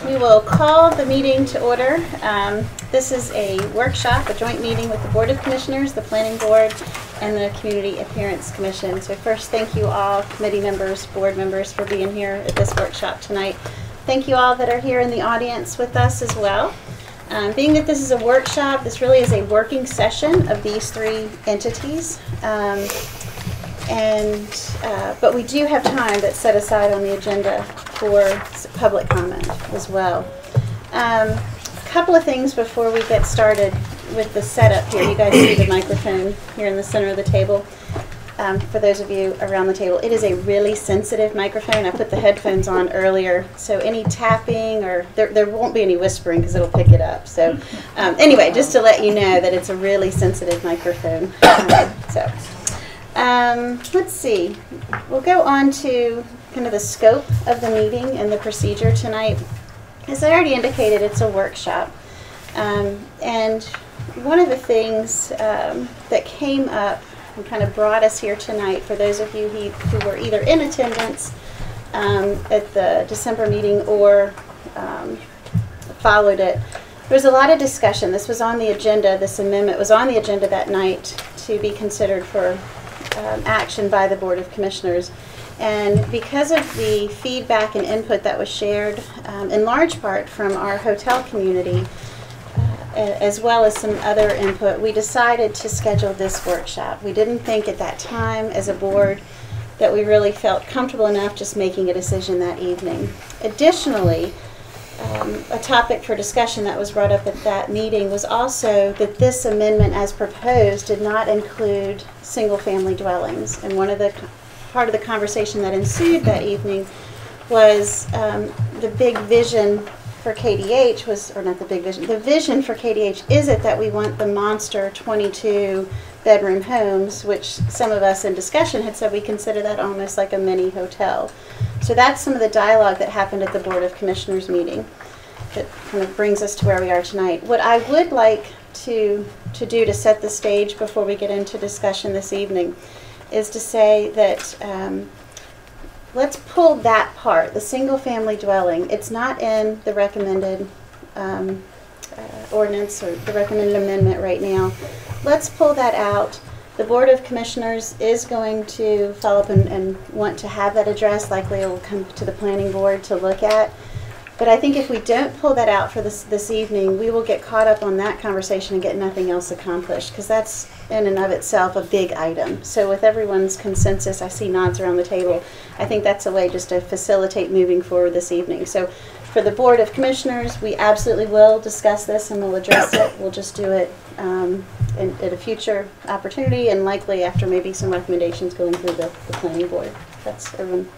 We will call the meeting to order. This is a workshop, a joint meeting with the Board of Commissioners, the Planning Board, and the Community Appearance Commission. So first, thank you all, committee members, board members, for being here at this workshop tonight. Thank you all that are here in the audience with us as well. Being that this is a workshop, this really is a working session of these three entities. But we do have time that's set aside on the agenda for public comment as well. A couple of things before we get started with the setup here. You guys see the microphone here in the center of the table. For those of you around the table, it is a really sensitive microphone. I put the headphones on earlier, so any tapping or there won't be any whispering because it'll pick it up. So anyway, just to let you know that it's a really sensitive microphone. Let's see. We'll go on to kind of the scope of the meeting and the procedure tonight. As I already indicated, it's a workshop. And one of the things that came up and kind of brought us here tonight, for those of you who were either in attendance at the December meeting or followed it, there was a lot of discussion. This was on the agenda. This amendment was on the agenda that night to be considered for action by the Board of Commissioners. And because of the feedback and input that was shared in large part from our hotel community, as well as some other input, we decided to schedule this workshop. We didn't think at that time as a board that we really felt comfortable enough just making a decision that evening. Additionally, a topic for discussion that was brought up at that meeting was also that this amendment as proposed did not include single-family dwellings. And part of the conversation that ensued that evening was the big vision for KDH was, or not the big vision, the vision for KDH is it that we want the monster 22 bedroom homes, which some of us in discussion had said we consider that almost like a mini hotel. So that's some of the dialogue that happened at the Board of Commissioners meeting that kind of brings us to where we are tonight. What I would like to do to set the stage before we get into discussion this evening is to say that let's pull that part, the single-family dwelling. It's not in the recommended ordinance or the recommended amendment right now. Let's pull that out. The Board of Commissioners is going to follow up and want to have that addressed. Likely it will come to the Planning Board to look at. But I think if we don't pull that out for this evening, we will get caught up on that conversation and get nothing else accomplished, because that's in and of itself a big item. So with everyone's consensus, I see nods around the table, I think that's a way just to facilitate moving forward this evening. So for the Board of Commissioners, we absolutely will discuss this and we'll address it. We'll just do it at a future opportunity, and likely after maybe some recommendations going through the Planning Board. That's everyone.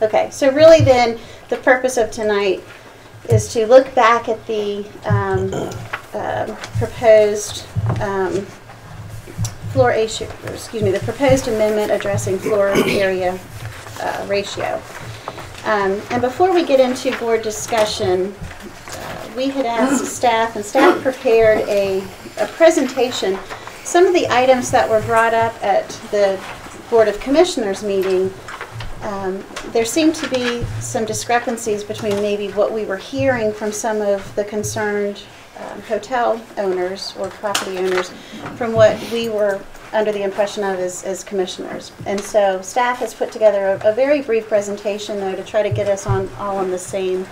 Okay, so really then the purpose of tonight is to look back at the proposed the proposed amendment addressing floor area ratio. And before we get into board discussion, we had asked staff, and staff prepared a presentation. Some of the items that were brought up at the Board of Commissioners meeting, there seemed to be some discrepancies between maybe what we were hearing from some of the concerned hotel owners or property owners from what we were under the impression of as commissioners. And so staff has put together a very brief presentation, though, to try to get us all on the same,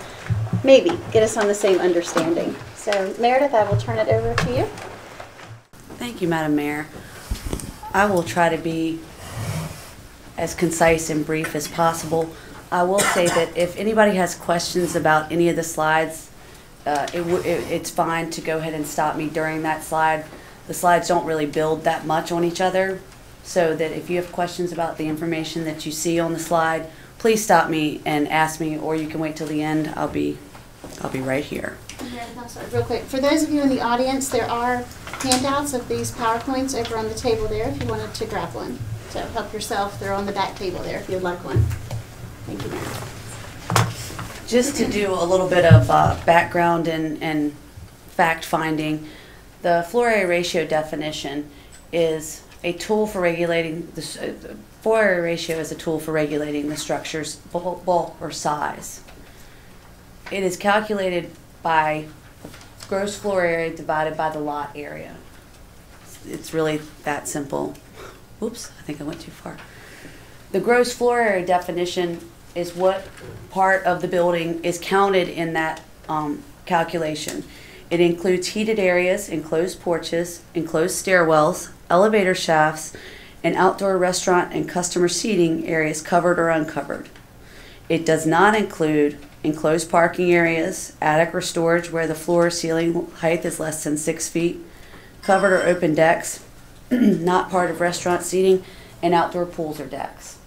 get us on the same understanding. So Meredith, I will turn it over to you. Thank you, Madam Mayor. I will try to be as concise and brief as possible. I will say that if anybody has questions about any of the slides, it's fine to go ahead and stop me during that slide. The slides don't really build that much on each other, so that if you have questions about the information that you see on the slide, please stop me and ask me, or you can wait till the end. I'll be right here. I'm sorry, real quick. For those of you in the audience, there are handouts of these PowerPoints over on the table there if you wanted to grab one. So help yourself. They're on the back table there if you'd like one. Thank you, Mary. Just to do a little bit of background and fact finding, the floor area ratio definition is a tool for regulating the floor area ratio is a tool for regulating the structure's bulk or size. it is calculated by gross floor area divided by the lot area. It's really that simple. Oops, I think I went too far. The gross floor area definition is what part of the building is counted in that calculation. It includes heated areas, enclosed porches, enclosed stairwells, elevator shafts, and outdoor restaurant and customer seating areas covered or uncovered. It does not include enclosed parking areas, attic or storage where the floor ceiling height is less than 6 feet, covered or open decks, not part of restaurant seating, and outdoor pools or decks.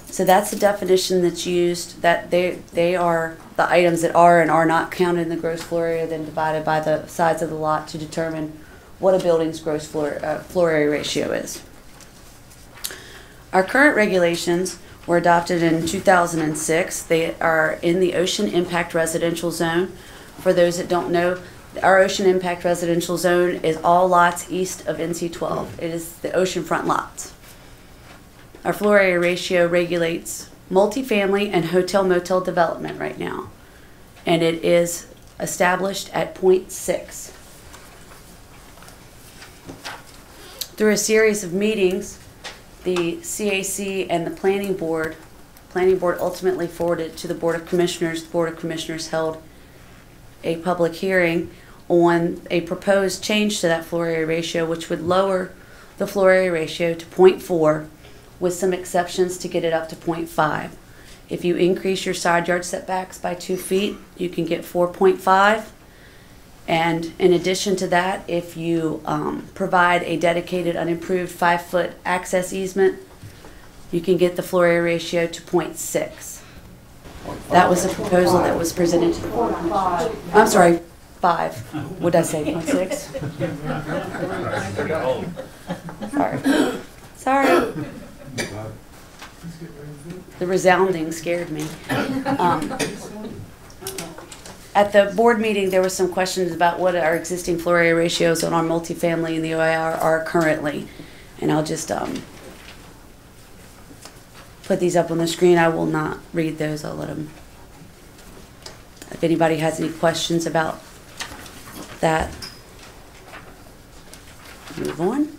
So that's the definition that's used, that they are the items that are and are not counted in the gross floor area, then divided by the size of the lot to determine what a building's gross floor area ratio is. Our current regulations were adopted in 2006. They are in the Ocean Impact Residential Zone. For those that don't know, our Ocean Impact Residential Zone is all lots east of NC 12. It is the oceanfront lots. Our floor area ratio regulates multifamily and hotel motel development right now, and it is established at 0.6. Through a series of meetings, the CAC and the planning board ultimately forwarded to the Board of Commissioners. The Board of Commissioners held a public hearing on a proposed change to that floor area ratio, which would lower the floor area ratio to 0.4 with some exceptions to get it up to 0.5. If you increase your side yard setbacks by 2 feet, you can get 4.5. And in addition to that, if you provide a dedicated unimproved 5-foot access easement, you can get the floor area ratio to 0.6. That was a proposal that was presented to the board. I'm sorry, 5. Would I say 0.6? Sorry. The resounding scared me. At the board meeting, there were some questions about what our existing floor area ratios on our multifamily and the OIR are currently. And I'll just put these up on the screen. I will not read those. I'll let them. If anybody has any questions about that, move on.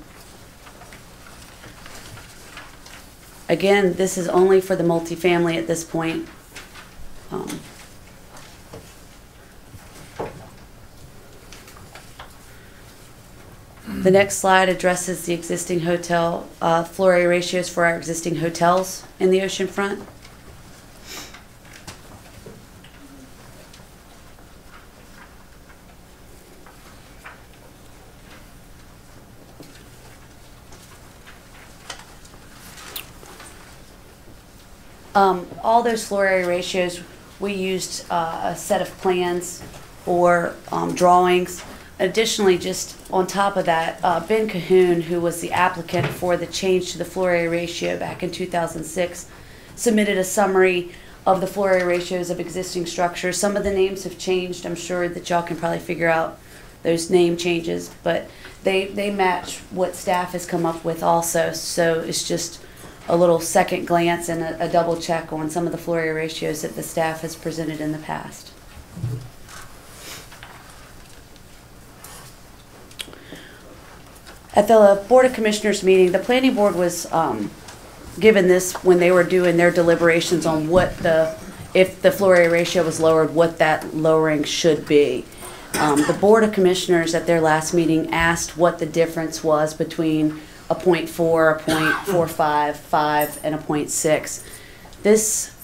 Again, this is only for the multifamily at this point. The next slide addresses the existing hotel floor area ratios for our existing hotels in the ocean front. All those floor area ratios, we used a set of plans or drawings. Additionally, just on top of that, Ben Cahoon, who was the applicant for the change to the floor area ratio back in 2006, submitted a summary of the floor area ratios of existing structures. Some of the names have changed. I'm sure that y'all can probably figure out those name changes, but they match what staff has come up with also. So it's just a little second glance and a double check on some of the floor area ratios that the staff has presented in the past. At the Board of Commissioners meeting, the Planning Board was given this when they were doing their deliberations on what if the floor area ratio was lowered, what that lowering should be. The Board of Commissioners at their last meeting asked what the difference was between a 0.4, a 0.45, 5, and a 0.6. This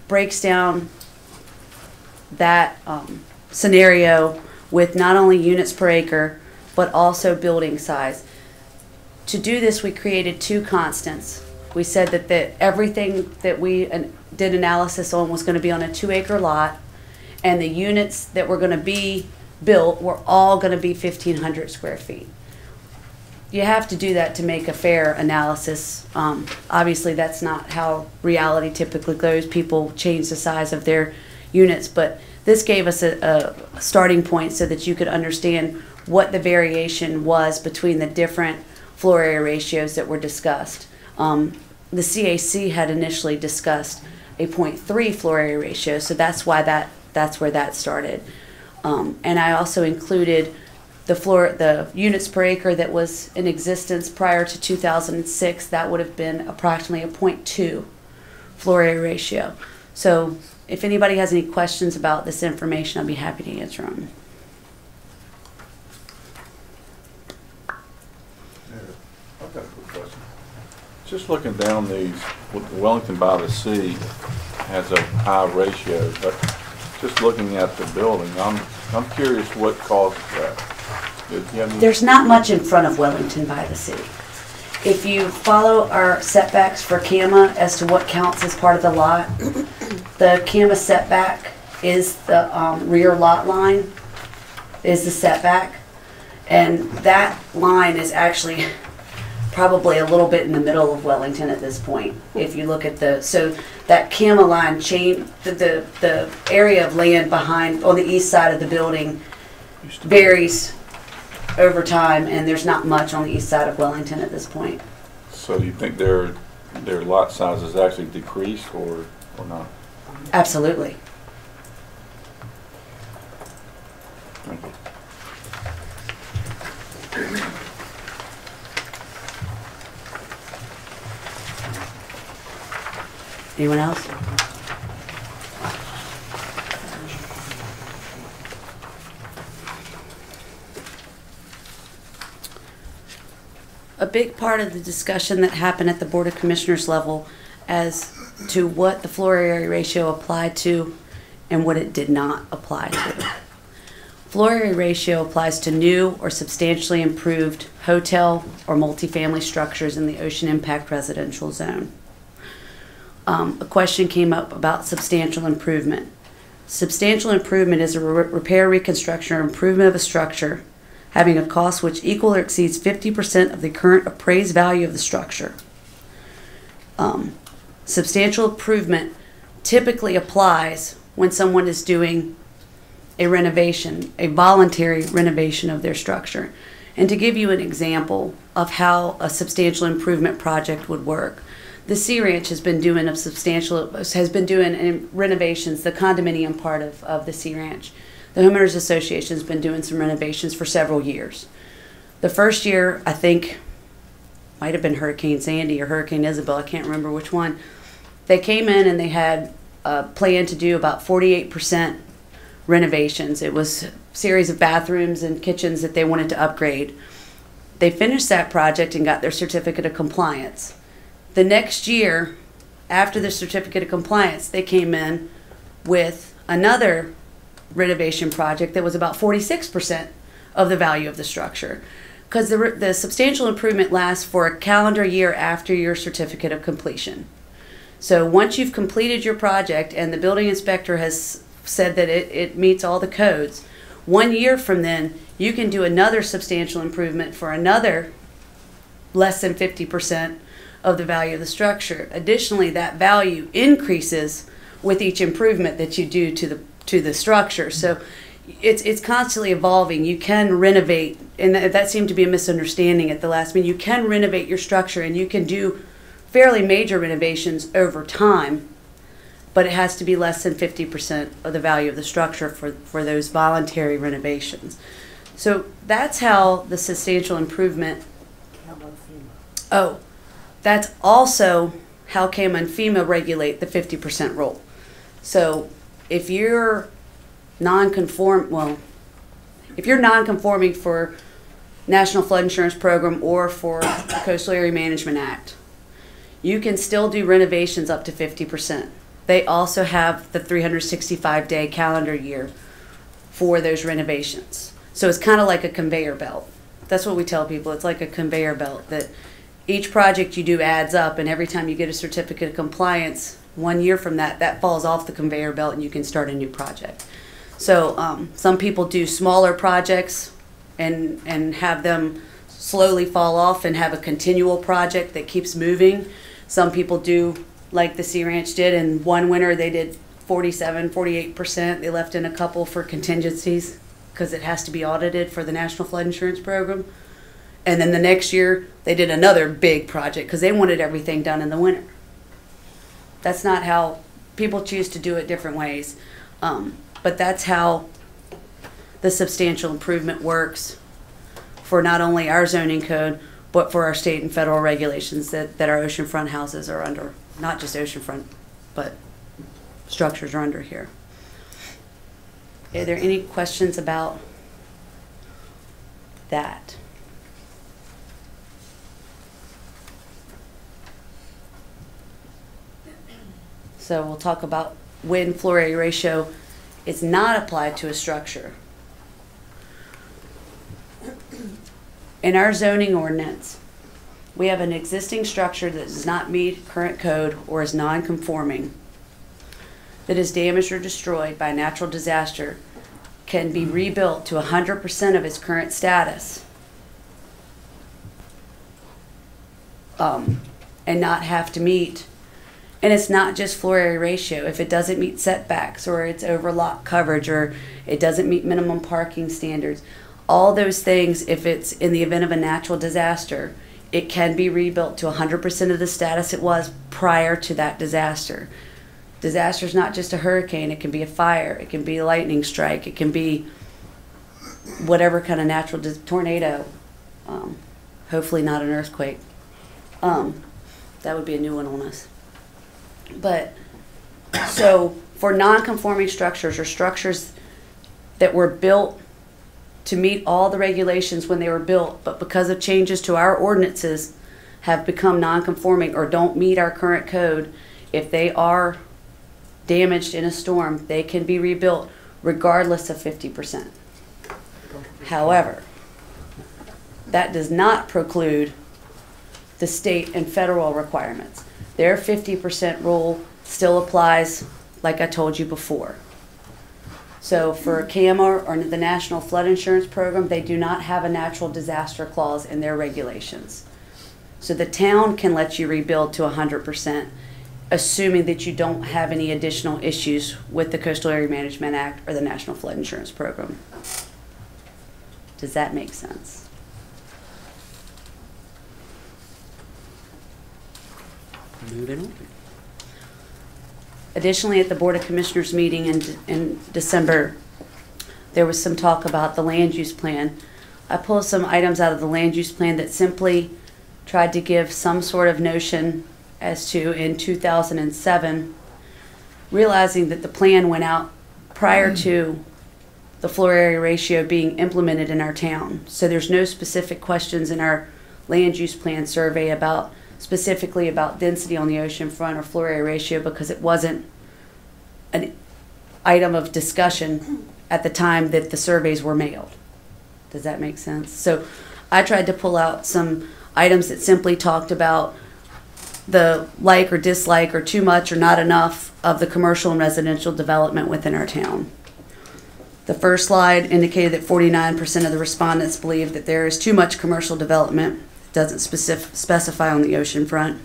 breaks down that scenario with not only units per acre, but also building size. To do this, we created 2 constants. We said that everything that we did analysis on was going to be on a 2-acre lot, and the units that were going to be built were all going to be 1,500 square feet. You have to do that to make a fair analysis. Obviously, that's not how reality typically goes. People change the size of their units, but this gave us a starting point so that you could understand what the variation was between the different floor area ratios that were discussed. The CAC had initially discussed a 0.3 floor area ratio, so that's why that that's where that started. And I also included the units per acre that was in existence prior to 2006. That would have been approximately a 0.2 floor area ratio. So if anybody has any questions about this information, I'd be happy to answer them. I've got a quick question. Just looking down these, Wellington by the Sea has a high ratio, but just looking at the building, I'm curious what causes that. There's not much in front of Wellington by the Sea. If you follow our setbacks for CAMA as to what counts as part of the lot, the CAMA setback is the rear lot line, is the setback. And that line is actually probably a little bit in the middle of Wellington at this point. If you look at so that CAMA line the area of land behind, on the east side of the building varies over time, and there's not much on the east side of Wellington at this point. So do you think their lot size has actually decreased or not? Absolutely. Thank you. Anyone else? A big part of the discussion that happened at the Board of Commissioners level as to what the floor area ratio applied to and what it did not apply to. Floor area ratio applies to new or substantially improved hotel or multifamily structures in the ocean impact residential zone. A question came up about substantial improvement. Substantial improvement is a repair, reconstruction, or improvement of a structure having a cost which equal or exceeds 50% of the current appraised value of the structure. Substantial improvement typically applies when someone is doing a renovation, a voluntary renovation of their structure. And to give you an example of how a substantial improvement project would work, the Sea Ranch has been doing renovations, the condominium part of the Sea Ranch. The Homeowners Association has been doing some renovations for several years. The first year, I think, might have been Hurricane Sandy or Hurricane Isabel, I can't remember which one. They came in and they had a plan to do about 48% renovations. It was a series of bathrooms and kitchens that they wanted to upgrade. They finished that project and got their certificate of compliance. The next year, after the certificate of compliance, they came in with another renovation project that was about 46% of the value of the structure. Because the substantial improvement lasts for a calendar year after your certificate of completion. So once you've completed your project and the building inspector has said that it meets all the codes, 1 year from then, you can do another substantial improvement for another less than 50% of the value of the structure. Additionally, that value increases with each improvement that you do to the structure. So it's constantly evolving. You can renovate, and that seemed to be a misunderstanding at the last meeting. You can renovate your structure and you can do fairly major renovations over time, but it has to be less than 50% of the value of the structure for those voluntary renovations. So that's how the substantial improvement. Oh, that's also how CAMA and FEMA regulate the 50% rule. So if you're non-conforming for National Flood Insurance Program or for the Coastal Area Management Act, you can still do renovations up to 50%. They also have the 365-day calendar year for those renovations. So it's kind of like a conveyor belt. That's what we tell people. It's like a conveyor belt that each project you do adds up, and every time you get a certificate of compliance, 1 year from that, that falls off the conveyor belt and you can start a new project. So some people do smaller projects and have them slowly fall off and have a continual project that keeps moving. Some people do like the Sea Ranch did, and one winter they did 47, 48%. They left in a couple for contingencies because it has to be audited for the National Flood Insurance Program. And then the next year they did another big project because they wanted everything done in the winter. That's not how people choose to do it different ways. But that's how the substantial improvement works for not only our zoning code, but for our state and federal regulations that our oceanfront houses are under. Not just oceanfront, but structures are under here. Are there any questions about that? So we'll talk about when floor area ratio is not applied to a structure. In our zoning ordinance, we have an existing structure that does not meet current code or is non-conforming, that is damaged or destroyed by a natural disaster, can be rebuilt to 100% of its current status, and not have to meet. And it's not just floor area ratio. If it doesn't meet setbacks, or it's over lot coverage, or it doesn't meet minimum parking standards, all those things, if it's in the event of a natural disaster, it can be rebuilt to 100% of the status it was prior to that disaster. Disaster is not just a hurricane. It can be a fire. It can be a lightning strike. It can be whatever kind of natural tornado. Hopefully not an earthquake. That would be a new one on us. But so for non-conforming structures, or structures that were built to meet all the regulations when they were built, but because of changes to our ordinances have become non-conforming or don't meet our current code, if they are damaged in a storm, they can be rebuilt regardless of 50%. However, that does not preclude the state and federal requirements. Their 50% rule still applies, like I told you before. So for CAMA or the National Flood Insurance Program, they do not have a natural disaster clause in their regulations. So the town can let you rebuild to 100%, assuming that you don't have any additional issues with the Coastal Area Management Act or the National Flood Insurance Program. Does that make sense? Moving on. Additionally, at the Board of Commissioners meeting in December, there was some talk about the land use plan. I pulled some items out of the land use plan that simply tried to give some sort of notion as to, in 2007, realizing that the plan went out prior to the floor area ratio being implemented in our town. So there's no specific questions in our land use plan survey about specifically about density on the ocean front or floor area ratio, because it wasn't an item of discussion at the time that the surveys were mailed. Does that make sense? So I tried to pull out some items that simply talked about the like or dislike or too much or not enough of the commercial and residential development within our town. The first slide indicated that 49% of the respondents believe that there is too much commercial development. Doesn't specify on the ocean front.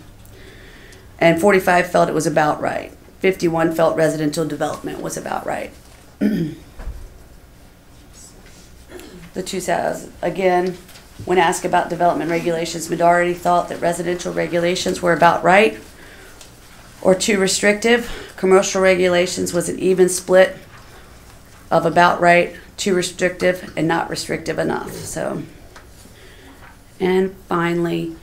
And 45 felt it was about right. 51 felt residential development was about right. The 2000, again, when asked about development regulations, majority thought that residential regulations were about right or too restrictive. Commercial regulations was an even split of about right, too restrictive, and not restrictive enough. So. And finally,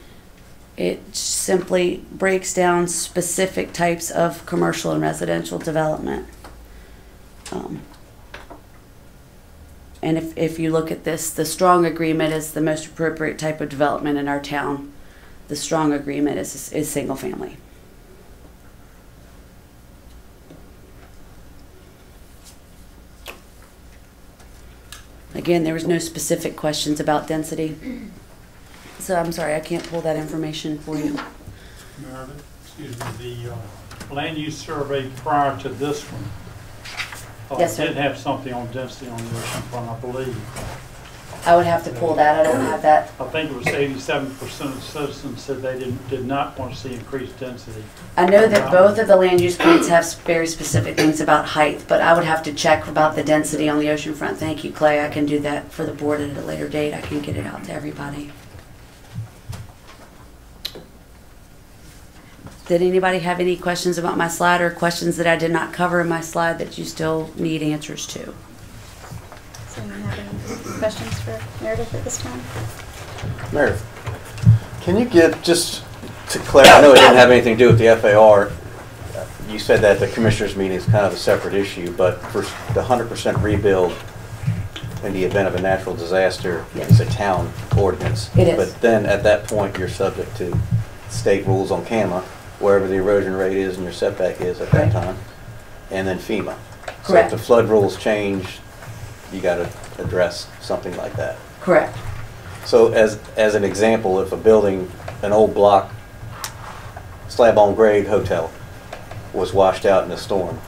it simply breaks down specific types of commercial and residential development. And if you look at this, the strong agreement is the most appropriate type of development in our town. The strong agreement is single family. Again, there was no specific questions about density. So I'm sorry, I can't pull that information for you. Meredith, excuse me, the land use survey prior to this one Yes, sir. did have something on density on the ocean front, I believe. I would have to pull that. I don't have that. I think it was 87% of citizens said they did not want to see increased density. I know that both of the land use plans have very specific things about height, but I would have to check about the density on the ocean front. Thank you, Clay. I can do that for the board at a later date. I can get it out to everybody. Did anybody have any questions about my slide or questions that I did not cover in my slide that you still need answers to? Does anyone have any questions for Meredith at this time? Meredith, can you give, just to clarify, I know it didn't have anything to do with the FAR. You said that the commissioners meeting is kind of a separate issue, but for the 100% rebuild in the event of a natural disaster, it's a town ordinance. It is. But then at that point, you're subject to state rules on CAMA, wherever the erosion rate is and your setback is at that Right. time, and then FEMA. So Correct. if the flood rules change, you got to address something like that. Correct. So as an example, if a building, an old block, slab-on-grade hotel was washed out in a storm,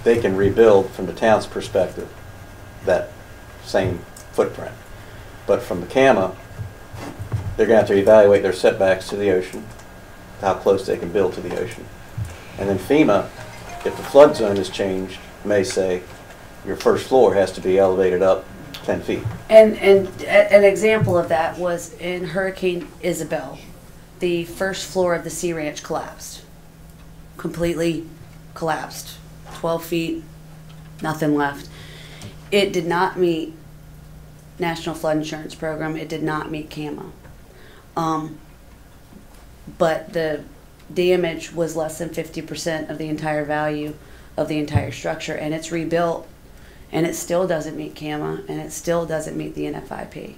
they can rebuild from the town's perspective that same footprint. But from the CAMA, they're going to have to evaluate their setbacks to the ocean, how close they can build to the ocean. And then FEMA, if the flood zone is changed, may say your first floor has to be elevated up 10 feet. And an example of that was in Hurricane Isabel. The first floor of the Sea Ranch collapsed. Completely collapsed. 12 feet, nothing left. It did not meet National Flood Insurance Program. It did not meet CAMA. But the damage was less than 50% of the entire value of the entire structure, and it's rebuilt, and it still doesn't meet CAMA, and it still doesn't meet the NFIP.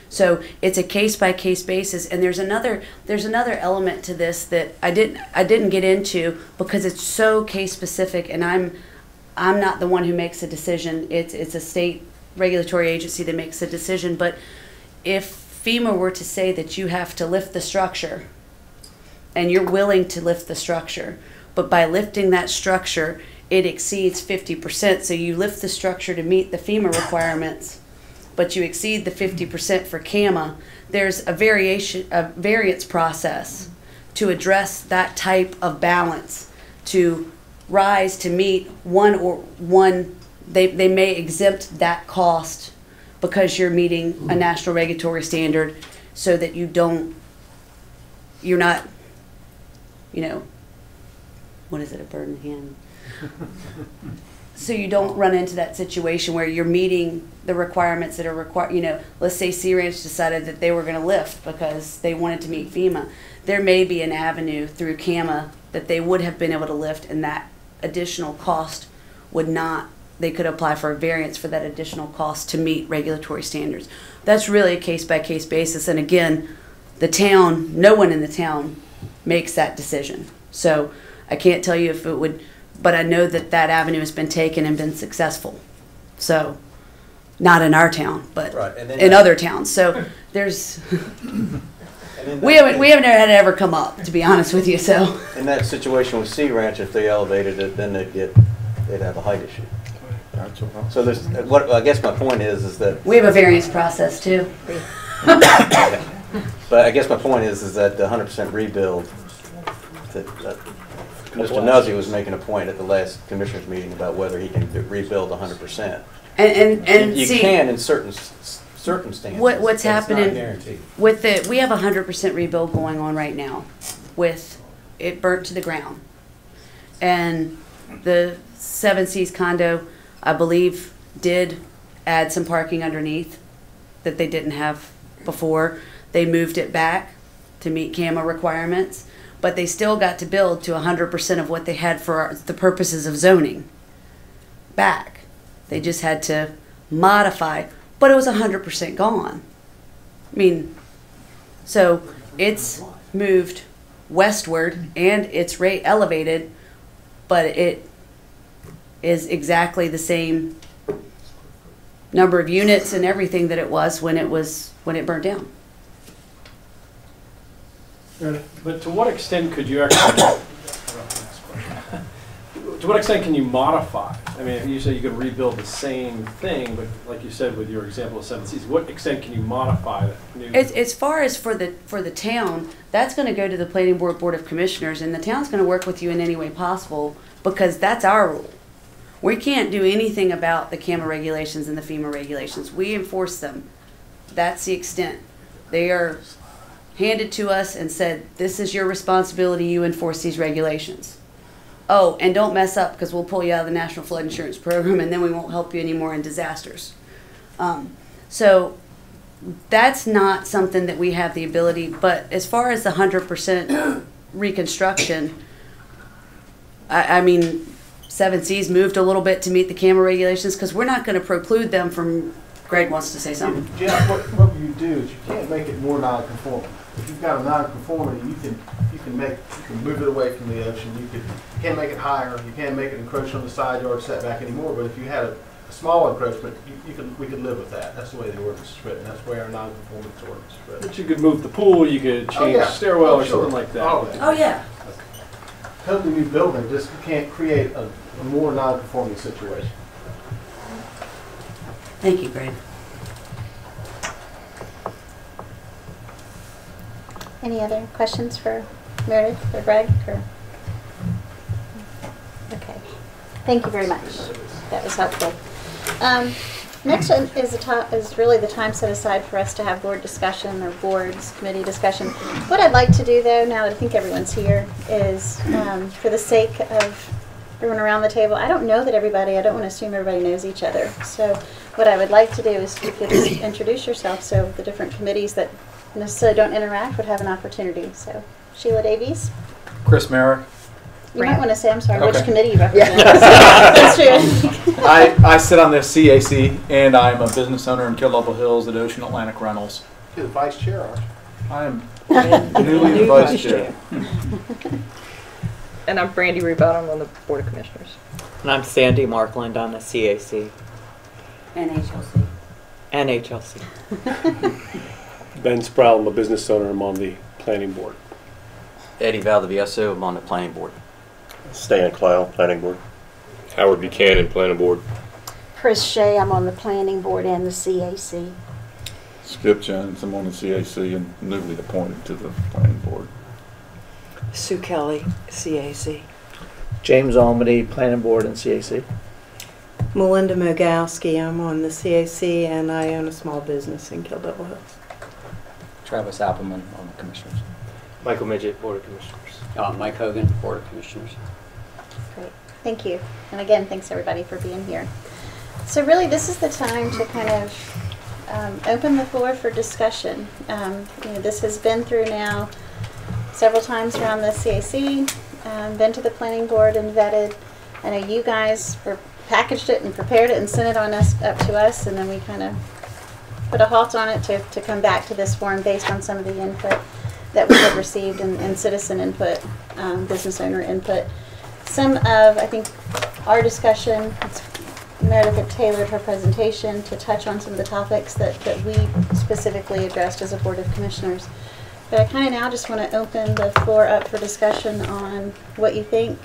So it's a case-by-case basis, and there's another element to this that I didn't get into because it's so case-specific, and I'm not the one who makes a decision. It's a state regulatory agency that makes a decision. But if FEMA were to say that you have to lift the structure, and you're willing to lift the structure, but by lifting that structure, it exceeds 50%. So you lift the structure to meet the FEMA requirements, but you exceed the 50% for CAMA. There's a variance process to address that type of balance, to rise to meet they may exempt that cost because you're meeting a national regulatory standard, so that you're not, what is it, a bird in hand? So you don't run into that situation where you're meeting the requirements that are required. Let's say Sea Ranch decided that they were going to lift because they wanted to meet FEMA. There may be an avenue through CAMA that they would have been able to lift, and that additional cost would not, they could apply for a variance for that additional cost to meet regulatory standards. That's really a case-by-case basis. And again, no one in the town makes that decision. So I can't tell you if it would, but I know that that avenue has been taken and been successful. So, not in our town, but Right, and then in other towns. So there's, we haven't had it ever come up, to be honest with you. So in that situation with Sea Ranch, if they elevated it, then they'd have a height issue. That's what So there's, I guess my point is that, we have a variance process too. but I guess my point is that the 100% rebuild, that Mr. Nuzzi was making a point at the last commissioners meeting about whether he can rebuild 100%. And You see, can in certain circumstances. what's happening guaranteed. with we have a 100% rebuild going on right now, with it burnt to the ground, and the Seven Seas condo, I believe, did add some parking underneath that they didn't have before. They moved it back to meet CAMA requirements, but they still got to build to 100% of what they had for the purposes of zoning back. They just had to modify, but it was 100% gone. I mean, so it's moved westward and its rate elevated, but it is exactly the same number of units and everything that it was when it burned down. But to what extent could you actually, to what extent can you modify? I mean, you say you could rebuild the same thing, but like you said with your example of Seven Seas, what extent can you modify that? As far as for the town, that's going to go to the planning board of commissioners, and the town's going to work with you in any way possible, because that's our rule. We can't do anything about the CAMA regulations and the FEMA regulations. We enforce them. That's the extent. They are handed to us and said, this is your responsibility, you enforce these regulations. Oh, and don't mess up because we'll pull you out of the National Flood Insurance Program and then we won't help you anymore in disasters. So that's not something that we have the ability, but as far as the 100% reconstruction, I mean, 7C's moved a little bit to meet the camera regulations because we're not going to preclude them from, Greg wants to say something. Jeff, what you do is you can't make it more non-conforming. If you've got a non-conformity, you can move it away from the ocean. You can't make it higher. You can't make it encroach on the side yard setback anymore. But if you had a small encroachment, we could live with that. That's the way the ordinance is written. That's the way our non-conformance ordinance is written. But you could move the pool, you could change the stairwell or something like that. Oh, yeah. Totally new building, just you can't create a more non-conforming situation. Thank you, Greg. Any other questions for Meredith or Greg? Okay. Thank you very much. That was helpful. Next is really the time set aside for us to have board discussion or boards committee discussion. What I'd like to do, though, now that I think everyone's here, is for the sake of everyone around the table, I don't know that everybody, I don't want to assume everybody knows each other. So what I would like to do is you could just introduce yourself so the different committees that necessarily don't interact would have an opportunity. So Sheila Davies. Chris Merrick. You might want to say, I'm sorry, Okay. which committee you represent. That's true. I sit on the CAC, and I'm a business owner in Killable Hills at Ocean Atlantic Rentals. You're the vice chair, aren't you? I am newly the vice chair. And I'm Brandy Rebut. I'm on the Board of Commissioners. And I'm Sandy Markland on the CAC And HLC. and HLC. Ben Sproul, I'm a business owner. I'm on the planning board. Eddie Valdivieso, I'm on the planning board. Stan Clow, planning board. Howard Buchanan, planning board. Chris Shea, I'm on the planning board and the CAC. Skip Jones, I'm on the CAC and newly appointed to the planning board. Sue Kelly, CAC. James Almody, planning board and CAC. Melinda Mogowski, I'm on the CAC and I own a small business in Kill Devil Hills. Travis Appleman on the Commissioners. Michael Midget, Board of Commissioners. Mike Hogan, Board of Commissioners. Great. Thank you. And again, thanks everybody for being here. So really this is the time to kind of open the floor for discussion. This has been through now several times around the CAC, been to the planning board and vetted. I know you guys packaged it and prepared it and sent it up to us, and then we kind of put a halt on it to come back to this forum based on some of the input that we have received and citizen input, business owner input. Some of, I think, our discussion, Meredith had tailored her presentation to touch on some of the topics that we specifically addressed as a Board of Commissioners. But I kind of now just want to open the floor up for discussion on what you think.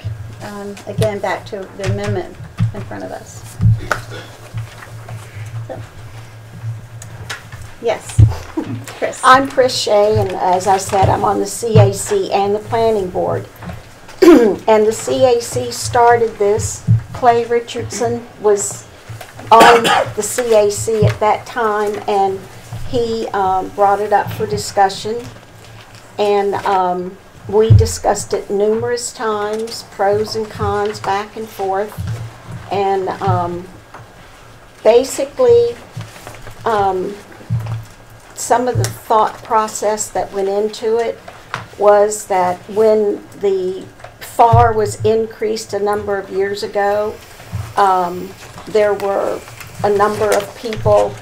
Again, back to the amendment in front of us. So. Yes, Chris. I'm Chris Shea, and as I said, I'm on the CAC and the planning board. And the CAC started this. Clay Richardson was on the CAC at that time, and he brought it up for discussion. And we discussed it numerous times, pros and cons, back and forth. And basically, some of the thought process that went into it was that when the FAR was increased a number of years ago, there were a number of people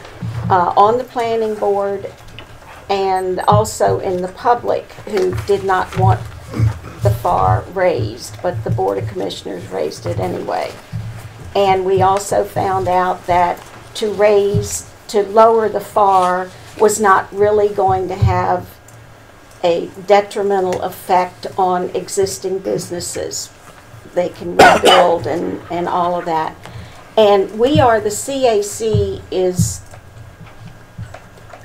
on the planning board and also in the public who did not want the FAR raised, but the Board of Commissioners raised it anyway. And we also found out that to lower the FAR was not really going to have a detrimental effect on existing businesses. They can rebuild and all of that. And we are, the CAC is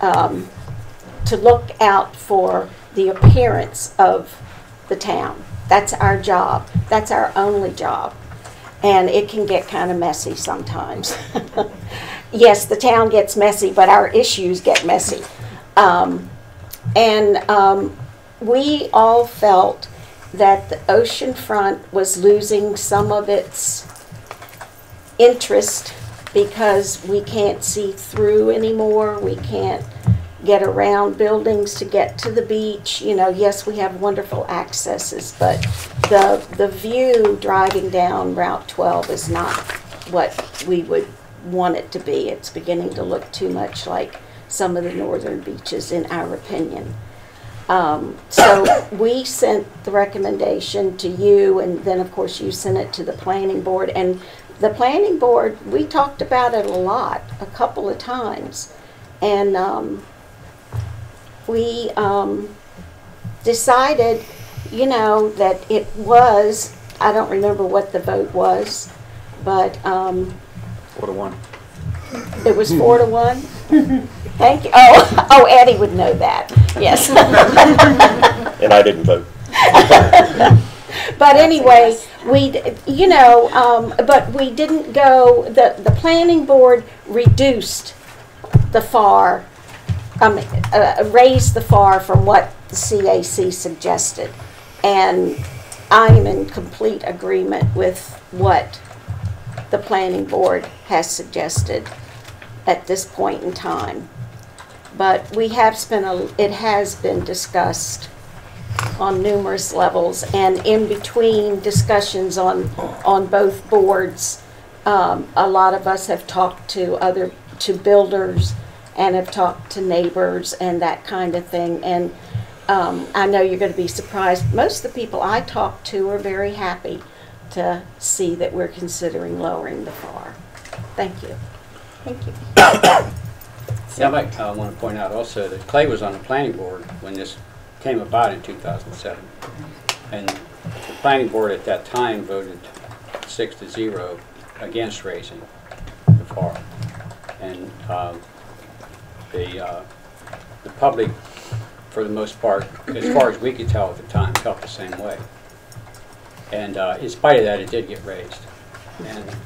to look out for the appearance of the town. That's our job. That's our only job. And it can get kind of messy sometimes. Yes, the town gets messy, but our issues get messy. And we all felt that the oceanfront was losing some of its interest because we can't see through anymore. We can't get around buildings to get to the beach. You know, yes, we have wonderful accesses, but the view driving down Route 12 is not what we would want it to be. It's beginning to look too much like some of the northern beaches, in our opinion. So we sent the recommendation to you, and then of course you sent it to the planning board. And the planning board, we talked about it a lot, a couple of times. And we decided, you know, that it was, I don't remember what the vote was, but 4-1. It was 4-1? Thank you. Oh, Eddie would know that. Yes. And I didn't vote. But anyway, you know, but we didn't go, the planning board reduced the FAR, raised the FAR from what the CAC suggested. And I am in complete agreement with what the planning board has suggested at this point in time. But we have it has been discussed on numerous levels, and in between discussions on both boards, a lot of us have talked to builders and have talked to neighbors and that kind of thing. And I know you're going to be surprised. Most of the people I talk to are very happy to see that we're considering lowering the FAR. Thank you. Thank you. Yeah, I want to point out also that Clay was on the planning board when this came about in 2007. And the planning board at that time voted 6-0 against raising the FAR. And the public, for the most part, as far as we could tell at the time, felt the same way. And in spite of that, it did get raised. And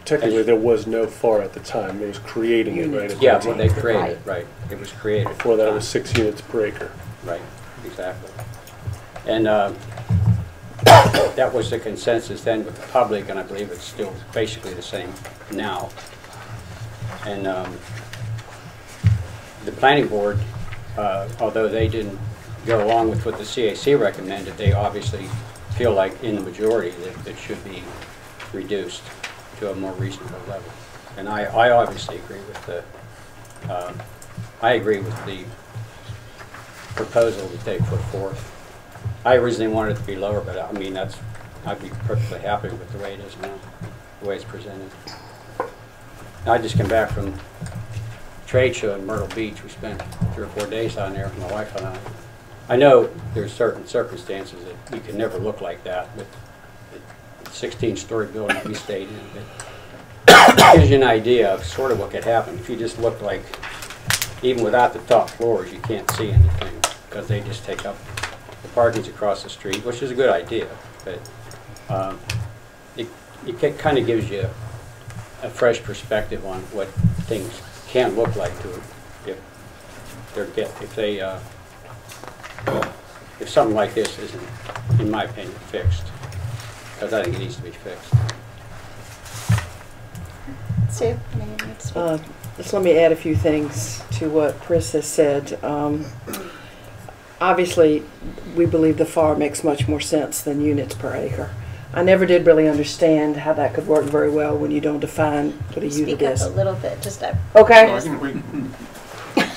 technically, there was no FAR at the time. It was creating it, right? Yeah, well, they created it, right. It was created. Before that, it was 6 units per acre. Right, exactly. And that was the consensus then with the public, and I believe it's still basically the same now. And the planning board, although they didn't go along with what the CAC recommended, they obviously feel like in the majority that it should be reduced to a more reasonable level. And I obviously agree with the proposal that they put forth. I originally wanted it to be lower, but I mean, I'd be perfectly happy with the way it is now, the way it's presented. I just came back from a trade show in Myrtle Beach. We spent 3 or 4 days down there, my wife and I. I know there's certain circumstances that you can never look like that with the 16-story building we stayed in. But it gives you an idea of sort of what could happen if you just look like, even without the top floors, you can't see anything because they just take up the parking's across the street, which is a good idea. But it kind of gives you a fresh perspective on what things can look like if something like this isn't, in my opinion, fixed, because I think it needs to be fixed. Sue, just let me add a few things to what Chris has said. Obviously, we believe the FAR makes much more sense than units per acre. I never did really understand how that could work very well when you don't define what a unit is. Speak up a little bit, just up. Okay.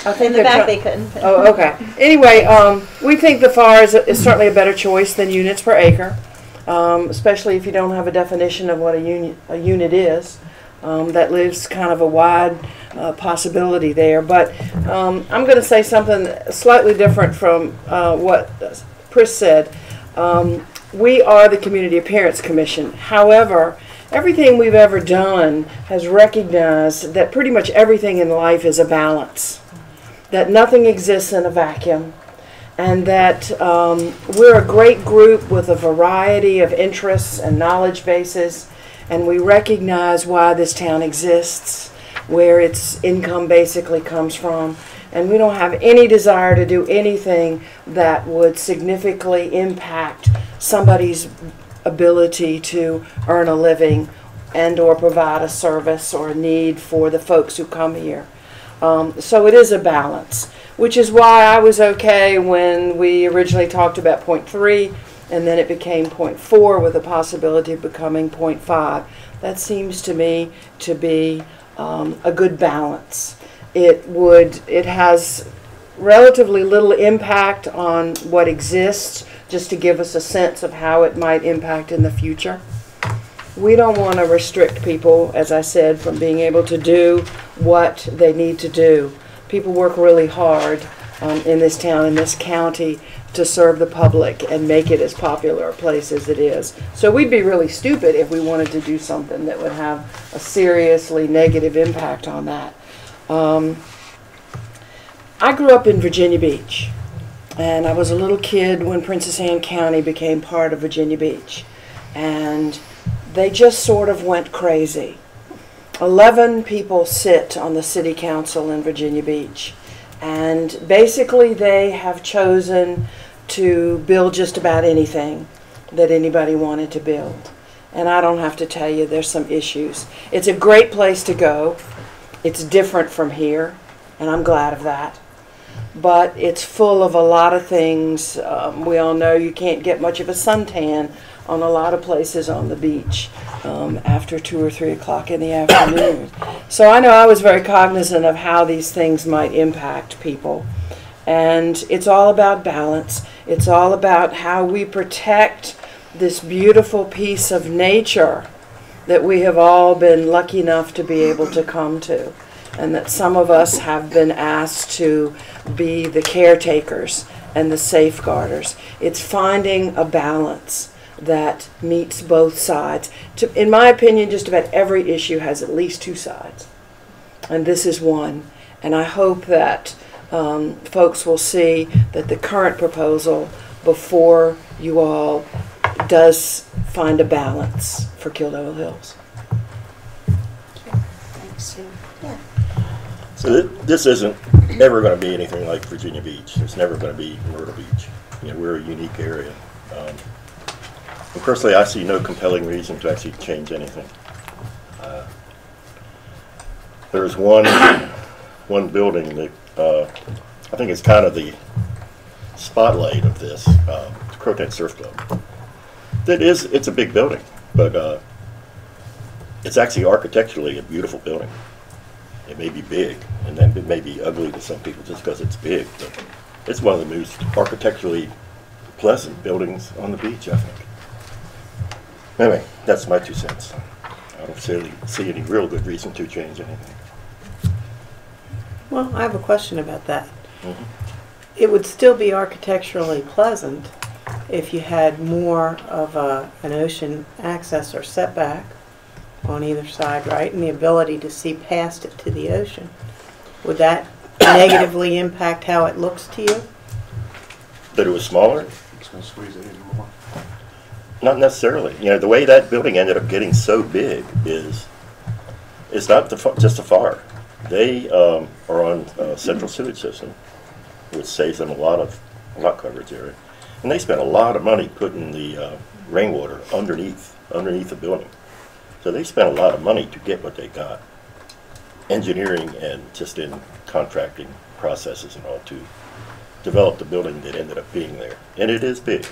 I think in the back they couldn't. Oh, okay. Anyway, we think the FAR is certainly a better choice than units per acre, especially if you don't have a definition of what a unit is. That leaves kind of a wide possibility there. But I'm going to say something slightly different from what Chris said. We are the Community Appearance Commission. However, everything we've ever done has recognized that pretty much everything in life is a balance, that nothing exists in a vacuum, and that we're a great group with a variety of interests and knowledge bases, and we recognize why this town exists, where its income basically comes from. And we don't have any desire to do anything that would significantly impact somebody's ability to earn a living and or provide a service or a need for the folks who come here. So it is a balance, which is why I was okay when we originally talked about 0.3 and then it became 0.4 with a possibility of becoming 0.5. That seems to me to be a good balance. It has relatively little impact on what exists, just to give us a sense of how it might impact in the future. We don't want to restrict people, as I said, from being able to do what they need to do. People work really hard in this town, in this county, to serve the public and make it as popular a place as it is. So we'd be really stupid if we wanted to do something that would have a seriously negative impact on that. I grew up in Virginia Beach, and I was a little kid when Princess Anne County became part of Virginia Beach. And they just sort of went crazy. 11 people sit on the city council in Virginia Beach. And basically they have chosen to build just about anything that anybody wanted to build. And I don't have to tell you, there's some issues. It's a great place to go. It's different from here, and I'm glad of that. But it's full of a lot of things. We all know you can't get much of a suntan on a lot of places on the beach after 2 or 3 o'clock in the afternoon. So I know I was very cognizant of how these things might impact people. And it's all about balance. It's all about how we protect this beautiful piece of nature that we have all been lucky enough to be able to come to. And that some of us have been asked to be the caretakers and the safeguarders. It's finding a balance that meets both sides. In my opinion, just about every issue has at least 2 sides. And this is one. And I hope that folks will see that the current proposal before you all does find a balance for Kildoyle Hills. Thanks, Sue. Yeah. So this isn't ever going to be anything like Virginia Beach. It's never going to be Myrtle Beach. You know, we're a unique area. And personally, I see no compelling reason to actually change anything. There's one building that I think is kind of the spotlight of this, the Croquet Surf Club. It's a big building, but it's actually architecturally a beautiful building. It may be big, and then it may be ugly to some people just because it's big, but it's one of the most architecturally pleasant buildings on the beach, I think. Anyway, that's my 2 cents. I don't see any real good reason to change anything. Well, I have a question about that. It would still be architecturally pleasant if you had more of an ocean access or setback on either side, right? And the ability to see past it to the ocean. Would that negatively impact how it looks to you? That it was smaller? It's going to squeeze it in more. Not necessarily. You know, the way that building ended up getting so big is it's not just the FAR. They are on central sewage system, which saves them a lot coverage area. And they spent a lot of money putting the rainwater underneath the building. So they spent a lot of money to get what they got. Engineering and just in contracting processes and all to develop the building that ended up being there. And it is big.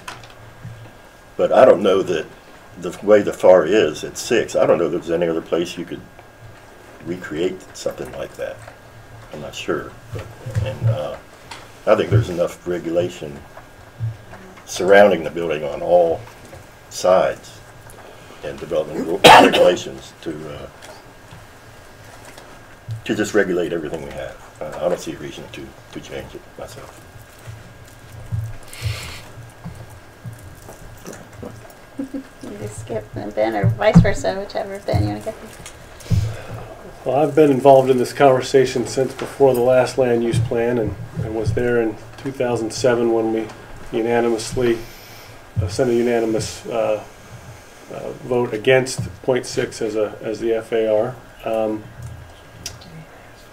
But I don't know that the way the FAR is at 6, I don't know if there's any other place you could recreate something like that. I'm not sure. And I think there's enough regulation surrounding the building on all sides and development regulations to just regulate everything we have. I don't see a reason to change it myself. You just skip Ben or vice versa, whichever. Ben, you want to get this? Well, I've been involved in this conversation since before the last land use plan, and was there in 2007 when we unanimously sent a unanimous vote against 0.6 as the FAR.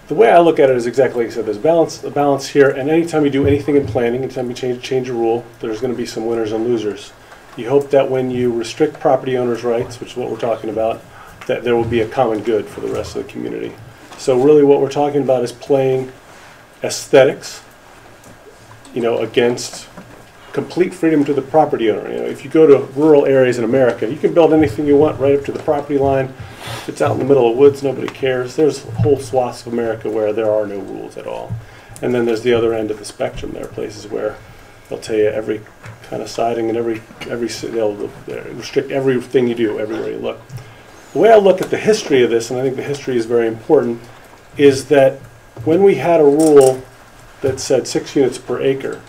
the way I look at it is exactly like I said, there's a balance here, and anytime you do anything in planning, anytime you change a rule, there's going to be some winners and losers. You hope that when you restrict property owners' rights, which is what we're talking about, that there will be a common good for the rest of the community. So really what we're talking about is playing aesthetics, against complete freedom to the property owner. If you go to rural areas in America, you can build anything you want right up to the property line. If it's out in the middle of the woods, nobody cares. There's whole swaths of America where there are no rules at all. And then there's the other end of the spectrum. There are places where they'll tell you every kind of siding and they'll restrict everything you do everywhere you look. The way I look at the history of this, and I think the history is very important, is that when we had a rule that said 6 units per acre,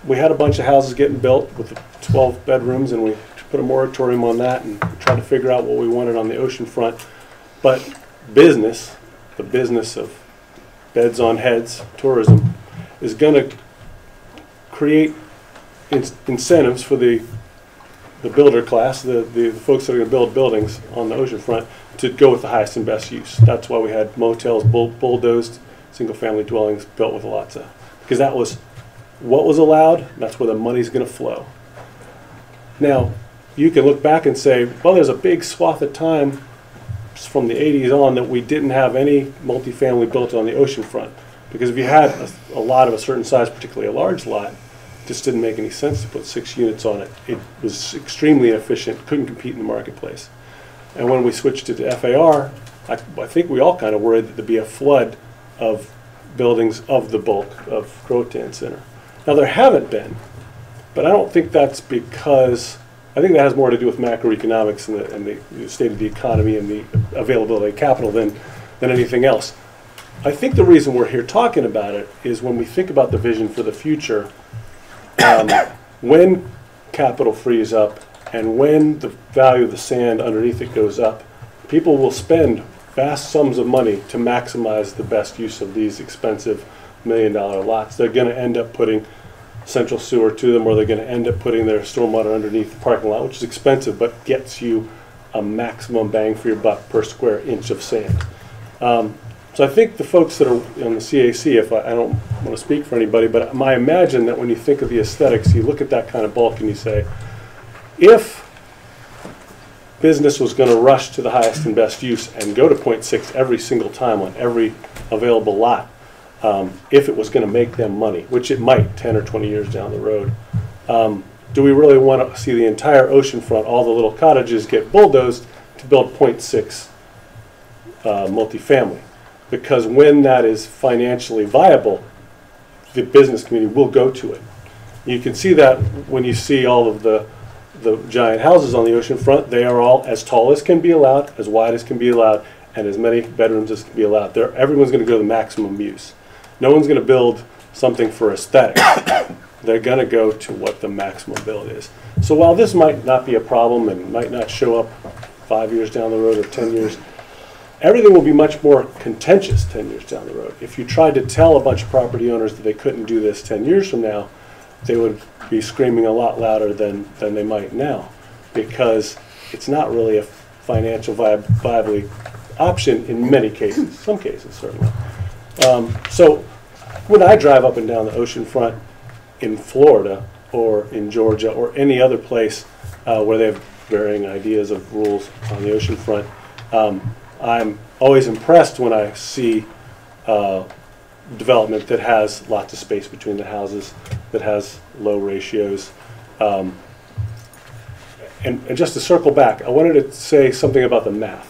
we had a bunch of houses getting built with 12 bedrooms, and we put a moratorium on that and tried to figure out what we wanted on the ocean front. But the business of beds on heads, tourism, is going to create incentives for the builder class, the folks that are going to build buildings on the ocean front, to go with the highest and best use. That's why we had motels bulldozed, single-family dwellings built with lots of, because that was what was allowed, and that's where the money's going to flow. Now, you can look back and say, well, there's a big swath of time from the 80s on that we didn't have any multifamily built on the ocean front. Because if you had a lot of a certain size, particularly a large lot, it just didn't make any sense to put 6 units on it. It was extremely inefficient, couldn't compete in the marketplace. And when we switched to the FAR, I think we all kind of worried that there'd be a flood of buildings of the bulk of Croatan Center. Now, there haven't been, but I don't think that's because, I think that has more to do with macroeconomics and the state of the economy and the availability of capital than anything else. I think the reason we're here talking about it is when we think about the vision for the future, when capital frees up and when the value of the sand underneath it goes up, people will spend vast sums of money to maximize the best use of these expensive $1 million lots. They're going to end up putting central sewer to them, or they're going to end up putting their stormwater underneath the parking lot, which is expensive but gets you a maximum bang for your buck per square inch of sand. So I think the folks that are on the CAC, I don't want to speak for anybody, but I imagine that when you think of the aesthetics, you look at that kind of bulk and you say, if business was going to rush to the highest and best use and go to 0.6 every single time on every available lot, if it was going to make them money, which it might 10 or 20 years down the road, do we really want to see the entire ocean front, all the little cottages, get bulldozed to build 0.6 multifamily? Because when that is financially viable, the business community will go to it. You can see that when you see all of the giant houses on the ocean front. They are all as tall as can be allowed, as wide as can be allowed, and as many bedrooms as can be allowed. Everyone's going to go to the maximum use. No one's going to build something for aesthetics. They're going to go to what the maximum build is. So while this might not be a problem and might not show up 5 years down the road or 10 years, everything will be much more contentious 10 years down the road. If you tried to tell a bunch of property owners that they couldn't do this 10 years from now, they would be screaming a lot louder than they might now, because it's not really a financial viable option in many cases, some cases certainly. So when I drive up and down the ocean front in Florida or in Georgia or any other place where they have varying ideas of rules on the ocean front, I'm always impressed when I see development that has lots of space between the houses, that has low ratios. And just to circle back, I wanted to say something about the math.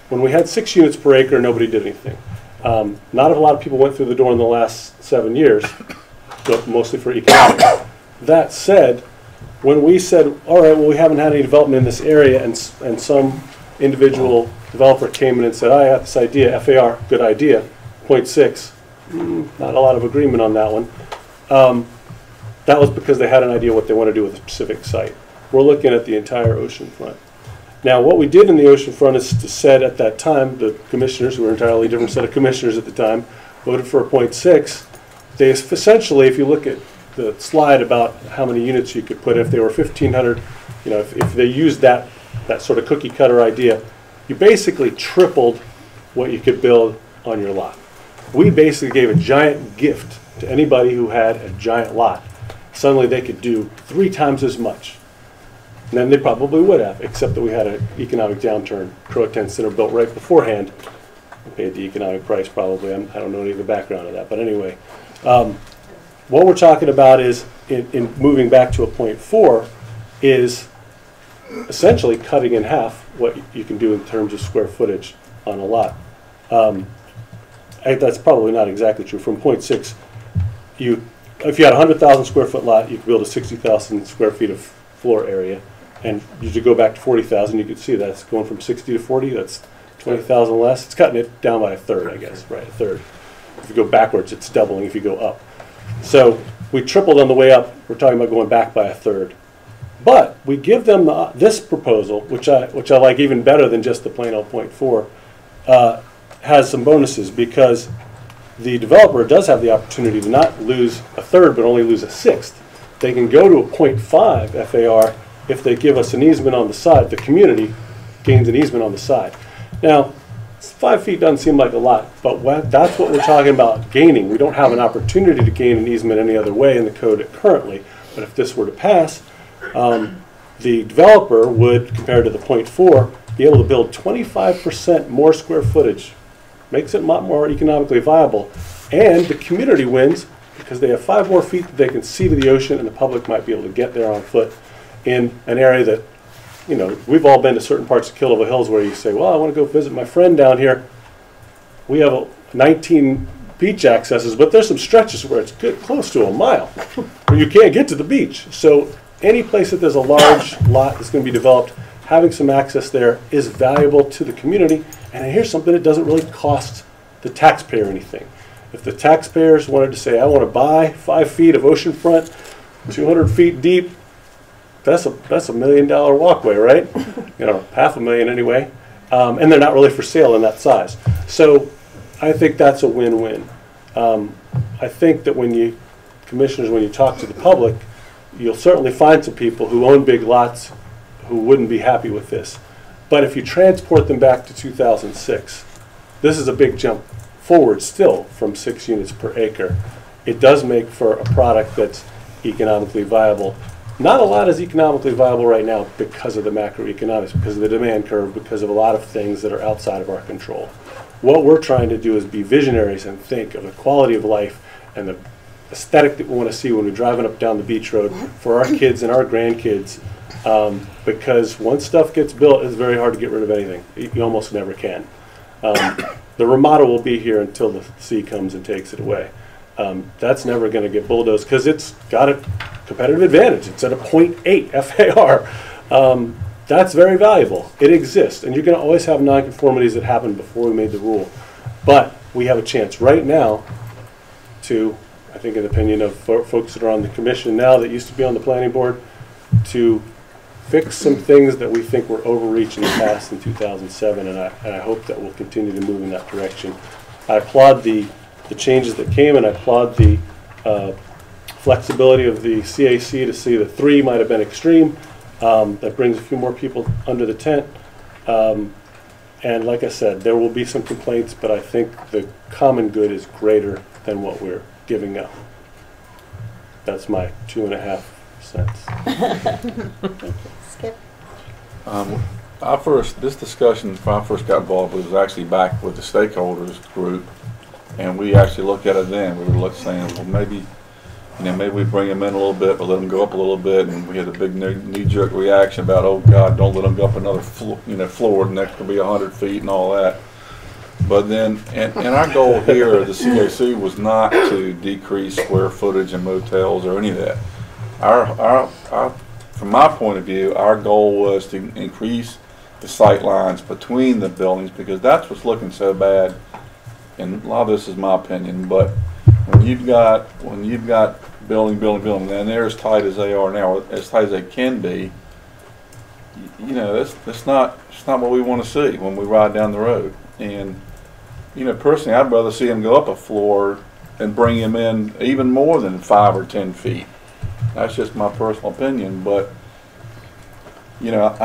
When we had 6 units per acre, nobody did anything. Not a lot of people went through the door in the last 7 years, but mostly for economics. That said, when we said, all right, well, we haven't had any development in this area, and some individual developer came in and said, I got this idea, FAR, good idea, 0.6, not a lot of agreement on that one. That was because they had an idea what they want to do with a specific site. We're looking at the entire ocean front. Now, what we did in the ocean front is to said at that time, the commissioners, who were an entirely different set of commissioners at the time, voted for a 0.6. They essentially, if you look at the slide about how many units you could put, if they were 1,500, if they used that sort of cookie cutter idea, you basically tripled what you could build on your lot. We basically gave a giant gift to anybody who had a giant lot. Suddenly they could do 3 times as much. And then they probably would have, except that we had an economic downturn. Croatan Center built right beforehand. We paid the economic price probably. I don't know any of the background of that. But anyway, what we're talking about is, in moving back to a 0.4, is essentially cutting in half what you can do in terms of square footage on a lot. That's probably not exactly true. From 0.6, if you had a 100,000 square foot lot, you could build a 60,000 square feet of floor area. And you should go back to 40,000, you could see that's going from 60 to 40, that's 20,000 less. It's cutting it down by a third, I guess, right, a third. If you go backwards, it's doubling if you go up. So we tripled on the way up. We're talking about going back by a third. But we give them this proposal, which I like even better than just the plain old 0.4, has some bonuses because the developer does have the opportunity to not lose a third, but only lose a sixth. They can go to a 0.5 FAR if they give us an easement on the side. The community gains an easement on the side. Now, 5 feet doesn't seem like a lot, but that's what we're talking about gaining. We don't have an opportunity to gain an easement any other way in the code currently, but if this were to pass, the developer would, compared to the 0.4, be able to build 25% more square footage. Makes it a lot more economically viable, and the community wins because they have 5 more feet that they can see to the ocean, and the public might be able to get there on foot in an area that, you know, we've all been to certain parts of Kill Level Hills where you say, well, I want to go visit my friend down here. We have 19 beach accesses, but there's some stretches where it's close to a mile where you can't get to the beach. So any place that there's a large lot that's going to be developed, having some access there is valuable to the community. And here's something that doesn't really cost the taxpayer anything. If the taxpayers wanted to say, I want to buy 5 feet of oceanfront, 200 feet deep, that's a $1 million walkway, right? You know, $500,000 anyway. And they're not really for sale in that size. So I think that's a win-win. I think that commissioners, when you talk to the public, you'll certainly find some people who own big lots who wouldn't be happy with this. But if you transport them back to 2006, this is a big jump forward still from 6 units per acre. It does make for a product that's economically viable. Not a lot is economically viable right now because of the macroeconomics, because of the demand curve, because of a lot of things that are outside of our control. What we're trying to do is be visionaries and think of the quality of life and the aesthetic that we want to see when we're driving up down the beach road for our kids and our grandkids. Because once stuff gets built, it's very hard to get rid of anything. You almost never can. The Ramada will be here until the sea comes and takes it away. That's never going to get bulldozed because it's got a competitive advantage. It's at a 0.8 FAR. That's very valuable. It exists, and you're going to always have nonconformities that happened before we made the rule. But we have a chance right now to, I think in the opinion of folks that are on the commission now that used to be on the planning board, to fix some things that we think were overreach in the past in 2007, and I hope that we'll continue to move in that direction. I applaud the changes that came, and I applaud the flexibility of the CAC to see that 3 might have been extreme. That brings a few more people under the tent. And like I said, there will be some complaints, but I think the common good is greater than what we're giving up. That's my 2.5 cents. Skip. This discussion, when I first got involved, was actually back with the stakeholders group, and we actually looked at it then. We were saying, well, maybe we bring them in a little bit, but let them go up a little bit, and we had a big knee-jerk reaction about, oh God, don't let them go up another floor, and that could be 100 feet and all that. But then, and our goal here at the CAC was not to decrease square footage in motels or any of that. From my point of view, our goal was to increase the sight lines between the buildings because that's what's looking so bad. And a lot of this is my opinion, but when you've got building, and they're as tight as they are now, as tight as they can be, you know, that's not what we want to see when we ride down the road. And you know, personally, I'd rather see them go up a floor and bring them in even more than 5 or 10 feet. That's just my personal opinion, but you know,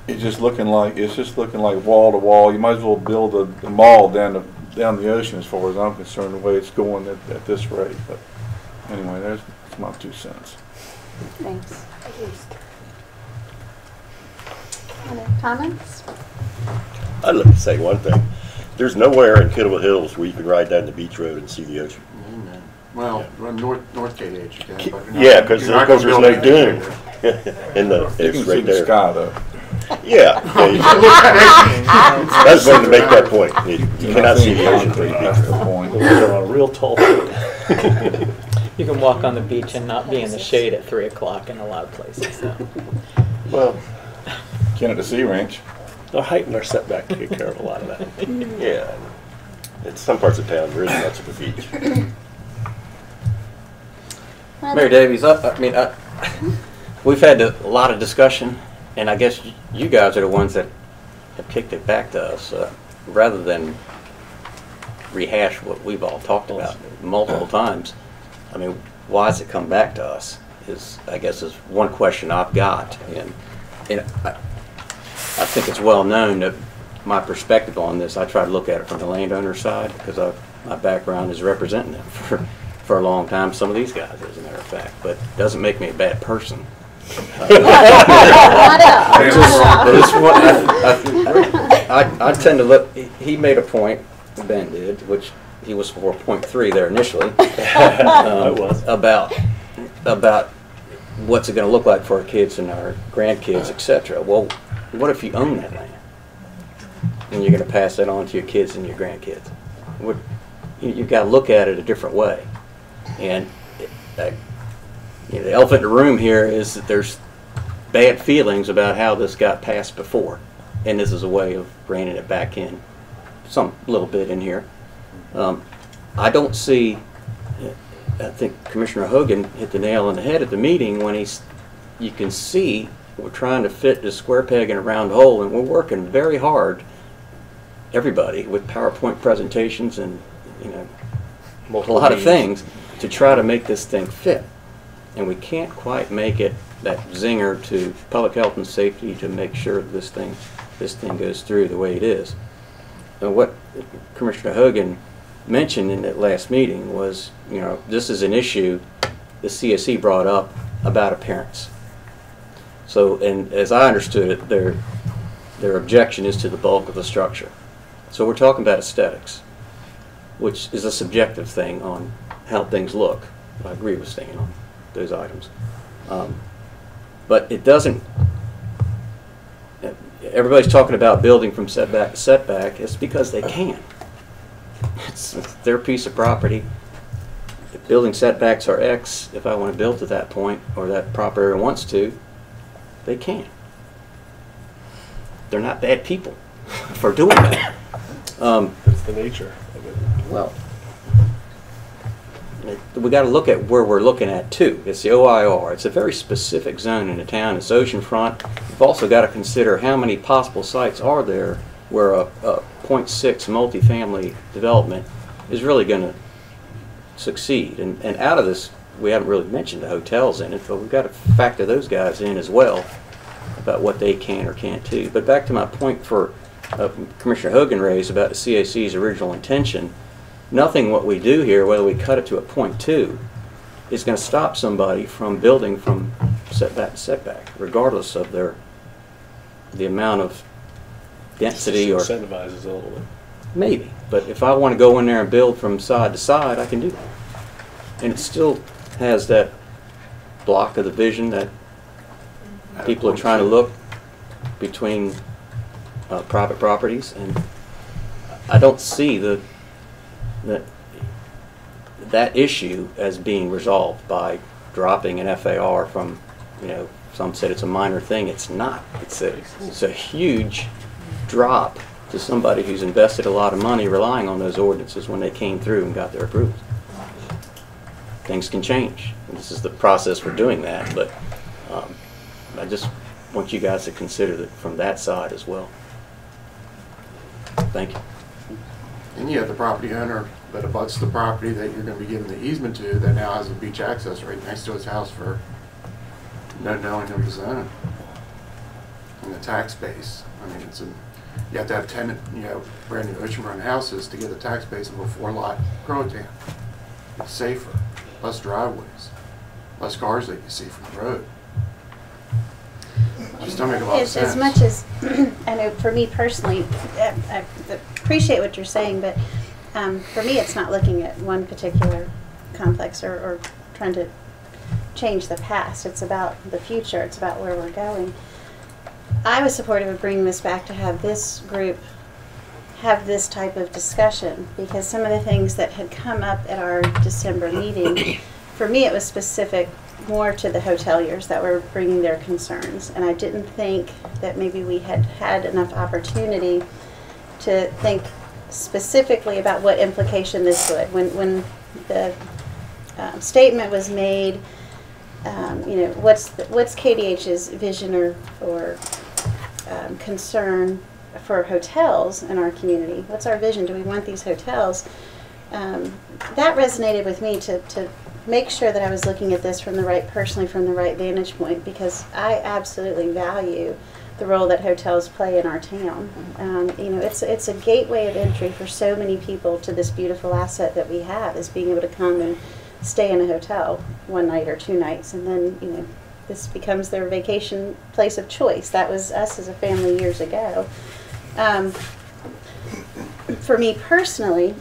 it's just looking like wall to wall. You might as well build a mall down down the ocean as far as I'm concerned, the way it's going at this rate. But anyway, that's my 2 cents. Thanks. Any comments? I'd like to say one thing. There's nowhere in Kidderville Hills where you can ride down the beach road and see the ocean. Amen. Well, run north KH you can. But Yeah, because there's no dune. It's You can see right the there. sky, though. Yeah. I just wanted to make that point. You cannot see the ocean from the beach road. Point. They're on a real tall boat. You can walk on the beach and not be in the shade at 3 o'clock in a lot of places. So. Well, Ken at the Sea Ranch. The height and their setback take care of a lot of that. yeah. It's some parts of town, there isn't much of a beach. Mayor Davies, we've had a lot of discussion, and I guess you guys are the ones that have kicked it back to us, rather than rehash what we've all talked about multiple times. I mean, why has it come back to us? I guess is one question I've got, and I think it's well known that my perspective on this, I try to look at it from the landowner side, because my background is representing them for a long time. Some of these guys, as a matter of fact, but it doesn't make me a bad person. I tend to look. He made a point, Ben did, which he was for 0.3 there initially, about what's it going to look like for our kids and our grandkids, etc. Well, what if you own that land and you're going to pass that on to your kids and your grandkids? You've got to look at it a different way. And the elephant in the room here is that there's bad feelings about how this got passed before, and this is a way of reining it back in, some little bit in here. I don't see. I think Commissioner Hogan hit the nail on the head at the meeting when you can see we're trying to fit the square peg in a round hole, and we're working very hard, everybody, with PowerPoint presentations and a lot of things to try to make this thing fit. And we can't quite make it that zinger to public health and safety to make sure that this thing goes through the way it is. And what Commissioner Hogan mentioned in that last meeting was, this is an issue the CSE brought up about appearance. So, and as I understood it, their objection is to the bulk of the structure. So we're talking about aesthetics, which is a subjective thing on how things look. I agree with staying on those items. But it doesn't, everybody's talking about building from setback to setback. It's because they can. It's their piece of property. If building setbacks are X, if I want to build to that point, or that property owner wants to, they can. They're not bad people for doing that. That's the nature of it. Well, we got to look at where we're looking at too. It's the OIR. It's a very specific zone in the town. It's oceanfront. We've also got to consider how many possible sites are there where a 0.6 multifamily development is really going to succeed. And out of this, we haven't really mentioned the hotels in it, but we've got to factor those guys in as well about what they can or can't do. But back to my point for Commissioner Hogan raised about the CAC's original intention, nothing what we do here, whether we cut it to a 0.2, is going to stop somebody from building from setback to setback, regardless of the amount of density or incentivizes a little bit. Maybe, but if I want to go in there and build from side to side, I can do that, and it still has that block of the vision that people are trying to look between private properties, and I don't see that issue as being resolved by dropping an FAR from, some said it's a minor thing. It's not. It's a huge drop to somebody who's invested a lot of money relying on those ordinances when they came through and got their approval. Things can change. And this is the process for doing that, but I just want you guys to consider it from that side as well. Thank you. And you have the property owner that abuts the property that you're going to be giving the easement to that now has a beach access right next to his house for no knowing of the zone and the tax base. I mean, You have to have 10, brand new oceanfront houses to get a tax base of a 4-lot grow tent. It's safer, less driveways, less cars that you see from the road. Just don't make a lot of sense. As much as, I know for me personally, I appreciate what you're saying, but for me it's not looking at one particular complex or trying to change the past. It's about the future. It's about where we're going. I was supportive of bringing this back to have this group have this type of discussion, because some of the things that had come up at our December meeting, for me it was specific more to the hoteliers that were bringing their concerns, and I didn't think that maybe we had had enough opportunity to think specifically about what implication this would. When the statement was made, what's KDH's vision or concern for hotels in our community? What's our vision? Do we want these hotels? That resonated with me to make sure that I was looking at this from the right vantage point, because I absolutely value the role that hotels play in our town. It's a gateway of entry for so many people to this beautiful asset that we have, is being able to come and stay in a hotel one night or 2 nights, and then this becomes their vacation place of choice. That was us as a family years ago. For me personally,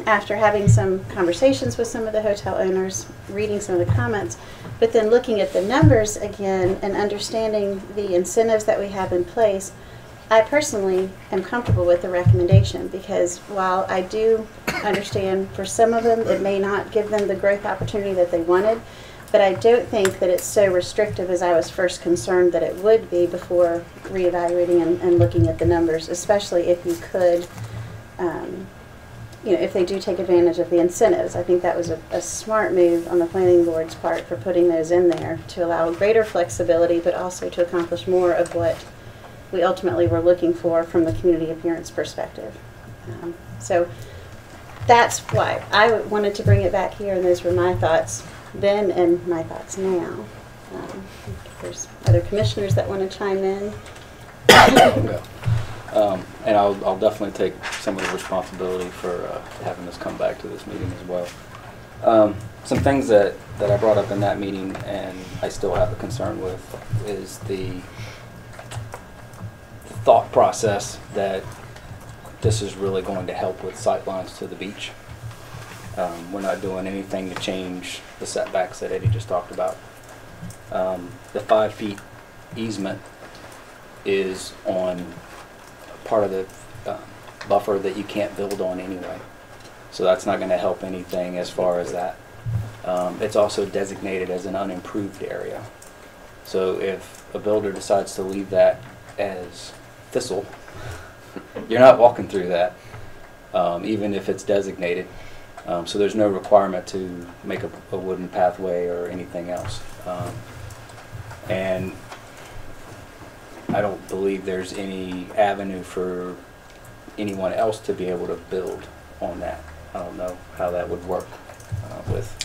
after having some conversations with some of the hotel owners, reading some of the comments, but then looking at the numbers again and understanding the incentives that we have in place, I personally am comfortable with the recommendation, because while I do understand for some of them it may not give them the growth opportunity that they wanted, but I don't think that it's so restrictive as I was first concerned that it would be before reevaluating and looking at the numbers, especially if you could, if they do take advantage of the incentives. I think that was a smart move on the planning board's part for putting those in there to allow greater flexibility, but also to accomplish more of what we ultimately were looking for from the community appearance perspective. So that's why I wanted to bring it back here, and those were my thoughts then and my thoughts now. If there's other commissioners that want to chime in. And I'll definitely take some of the responsibility for having this come back to this meeting as well. Some things that I brought up in that meeting and I still have a concern with is the thought process that this is really going to help with sightlines to the beach. We're not doing anything to change the setbacks that Eddie just talked about. The 5 feet easement is on part of the buffer that you can't build on anyway. So that's not going to help anything as far as that. It's also designated as an unimproved area. So if a builder decides to leave that as thistle, you're not walking through that, even if it's designated. So there's no requirement to make a wooden pathway or anything else. And I don't believe there's any avenue for anyone else to be able to build on that. I don't know how that would work with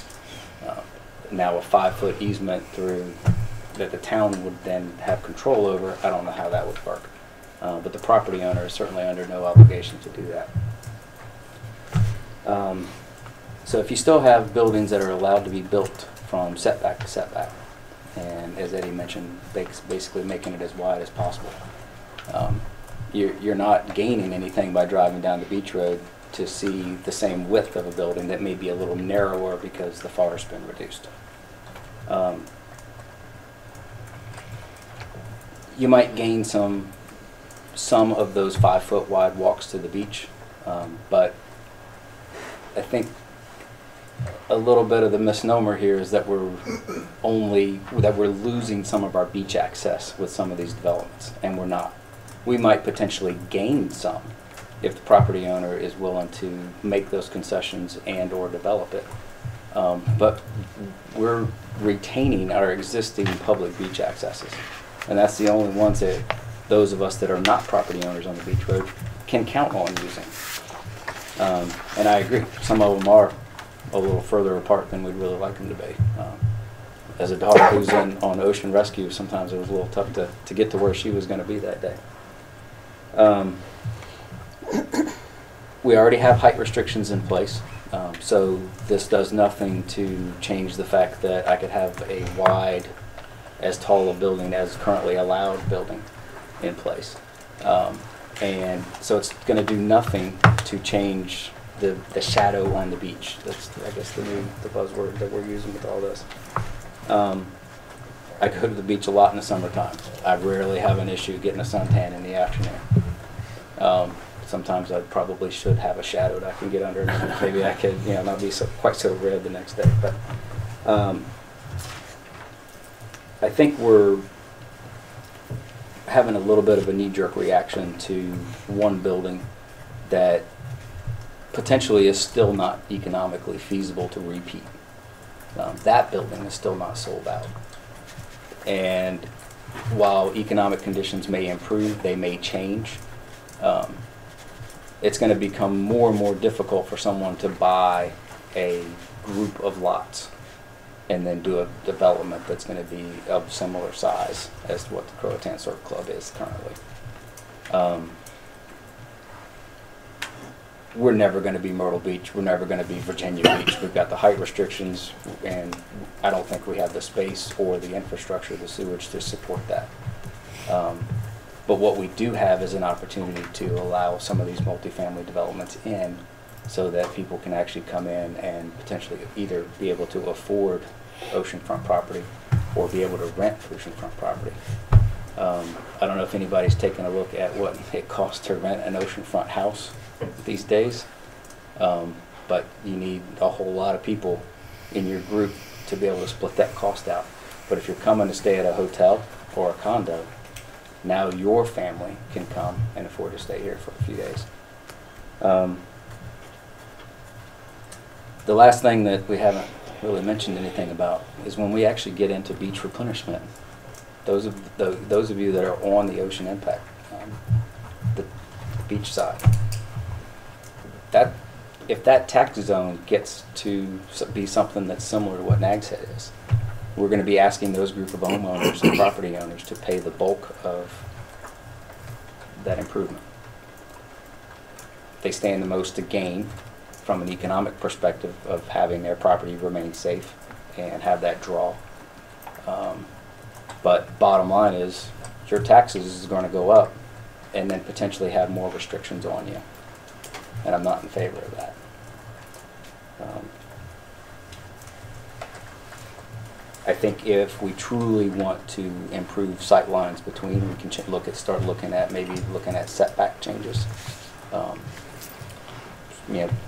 now a 5-foot easement through that the town would then have control over. I don't know how that would work. But the property owner is certainly under no obligation to do that. So if you still have buildings that are allowed to be built from setback to setback, and as Eddie mentioned, basically making it as wide as possible, you're not gaining anything by driving down the beach road to see the same width of a building that may be a little narrower because the FAR has been reduced. You might gain some of those 5-foot wide walks to the beach, but I think a little bit of the misnomer here is that we're losing some of our beach access with some of these developments, and we're not. We might potentially gain some if the property owner is willing to make those concessions and or develop it. But we're retaining our existing public beach accesses, and that's the only ones that those of us that are not property owners on the beach road can count on using. And I agree, some of them are a little further apart than we'd really like them to be. As a daughter who's on ocean rescue, sometimes it was a little tough to get to where she was going to be that day. We already have height restrictions in place, so this does nothing to change the fact that I could have a wide, as tall a building as currently allowed building in place. And so it's going to do nothing to change the shadow on the beach. That's, I guess, the buzzword that we're using with all this. I go to the beach a lot in the summertime. I rarely have an issue getting a suntan in the afternoon. Sometimes I probably should have a shadow that I can get under. Maybe I could, not be quite so red the next day. But I think we're having a little bit of a knee-jerk reaction to one building that potentially is still not economically feasible to repeat. That building is still not sold out. And while economic conditions may improve, they may change. It's going to become more and more difficult for someone to buy a group of lots and then do a development that's going to be of similar size as what the Croatan Surf Club is currently. We're never going to be Myrtle Beach. We're never going to be Virginia Beach. We've got the height restrictions, and I don't think we have the space or the infrastructure, the sewage, to support that. But what we do have is an opportunity to allow some of these multifamily developments in so that people can actually come in and potentially either be able to afford oceanfront property or be able to rent oceanfront property. I don't know if anybody's taken a look at what it costs to rent an oceanfront house these days, but you need a whole lot of people in your group to be able to split that cost out. But if you're coming to stay at a hotel or a condo, now your family can come and afford to stay here for a few days. The last thing that we haven't really mentioned anything about is when we actually get into beach replenishment. Those of you that are on the ocean impact, the beach side, if that tax zone gets to be something that's similar to what Nags Head is, we're going to be asking those group of homeowners and property owners to pay the bulk of that improvement. They stand the most to gain from an economic perspective of having their property remain safe and have that draw. But bottom line is your taxes is going to go up and then potentially have more restrictions on you. And I'm not in favor of that. I think if we truly want to improve sight lines between, we can start looking at setback changes.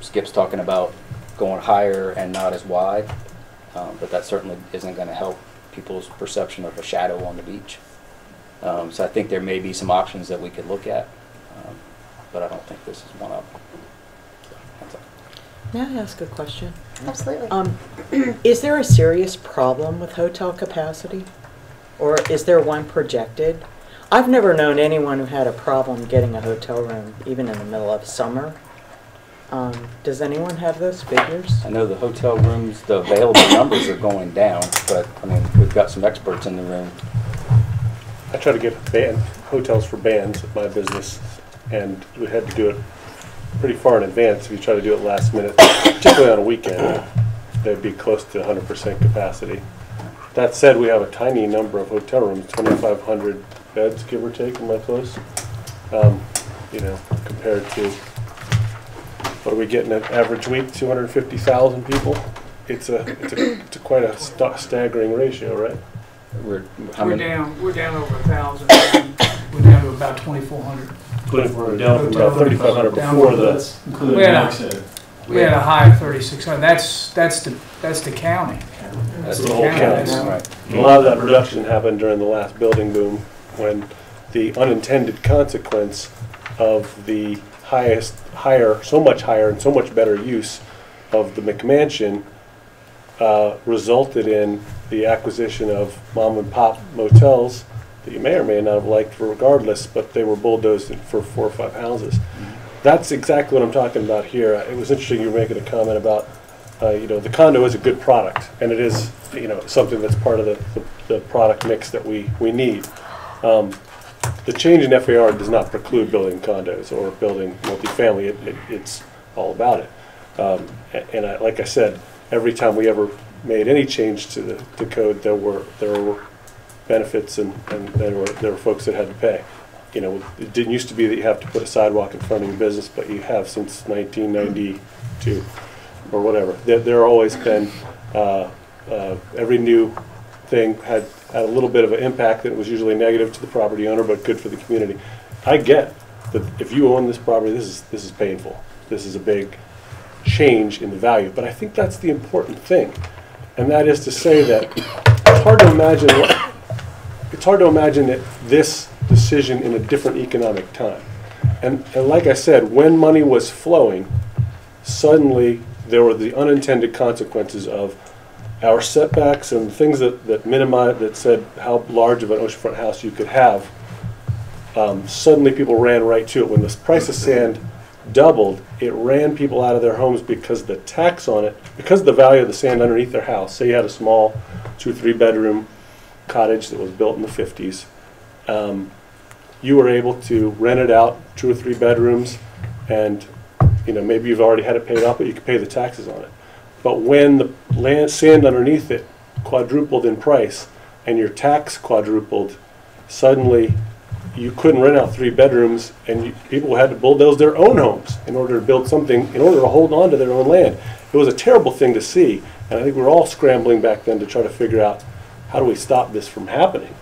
Skip's talking about going higher and not as wide, but that certainly isn't going to help people's perception of a shadow on the beach. So I think there may be some options that we could look at, but I don't think this is one of them. May I ask a question? Absolutely. Is there a serious problem with hotel capacity? Or is there one projected? I've never known anyone who had a problem getting a hotel room, even in the middle of summer. Does anyone have those figures? I know the hotel rooms, the available numbers are going down, but I mean, we've got some experts in the room. I try to get hotels for bands at my business, and we had to do it pretty far in advance. If you try to do it last minute, particularly on a weekend, they'd be close to 100% capacity. That said, we have a tiny number of hotel rooms, 2,500 beds, give or take. Am I close? Compared to what are we getting at average week? 250,000 people. It's quite a staggering ratio, right? We're down over 1,000. We're down to about 2,400. We're down from about 3,500 before the. We had a high of 3,600. That's the county. That's the whole county. Right. A lot of that reduction happened during the last building boom, when the unintended consequence of the so much higher and so much better use of the McMansion resulted in the acquisition of mom and pop motels that you may or may not have liked regardless, but they were bulldozed for 4 or 5 houses. That's exactly what I'm talking about here. It was interesting you were making a comment about, the condo is a good product, and it is, something that's part of the product mix that we need. the change in FAR does not preclude building condos or building multifamily. It's all about it. And like I said, every time we ever made any change to the code, there were benefits and there were folks that had to pay. You know, it didn't used to be that you have to put a sidewalk in front of your business, but you have since 1992 or whatever. There always been every new thing had a little bit of an impact that was usually negative to the property owner, but good for the community. I get that if you own this property, this is painful. This is a big change in the value, but I think that's the important thing, and that is to say that it's hard to imagine that this decision in a different economic time. And like I said, when money was flowing, suddenly there were the unintended consequences of our setbacks and things that minimized, that said how large of an oceanfront house you could have. Suddenly people ran right to it. When the price of sand doubled, it ran people out of their homes because the tax on it, because of the value of the sand underneath their house. Say you had a small 2 or 3 bedroom cottage that was built in the 50s. You were able to rent it out, 2 or 3 bedrooms, and maybe you've already had it paid off, but you could pay the taxes on it. But when the sand underneath it quadrupled in price and your tax quadrupled, suddenly you couldn't rent out 3 bedrooms, and people had to bulldoze their own homes in order to build something, in order to hold on to their own land. It was a terrible thing to see, and I think we were all scrambling back then to try to figure out how do we stop this from happening,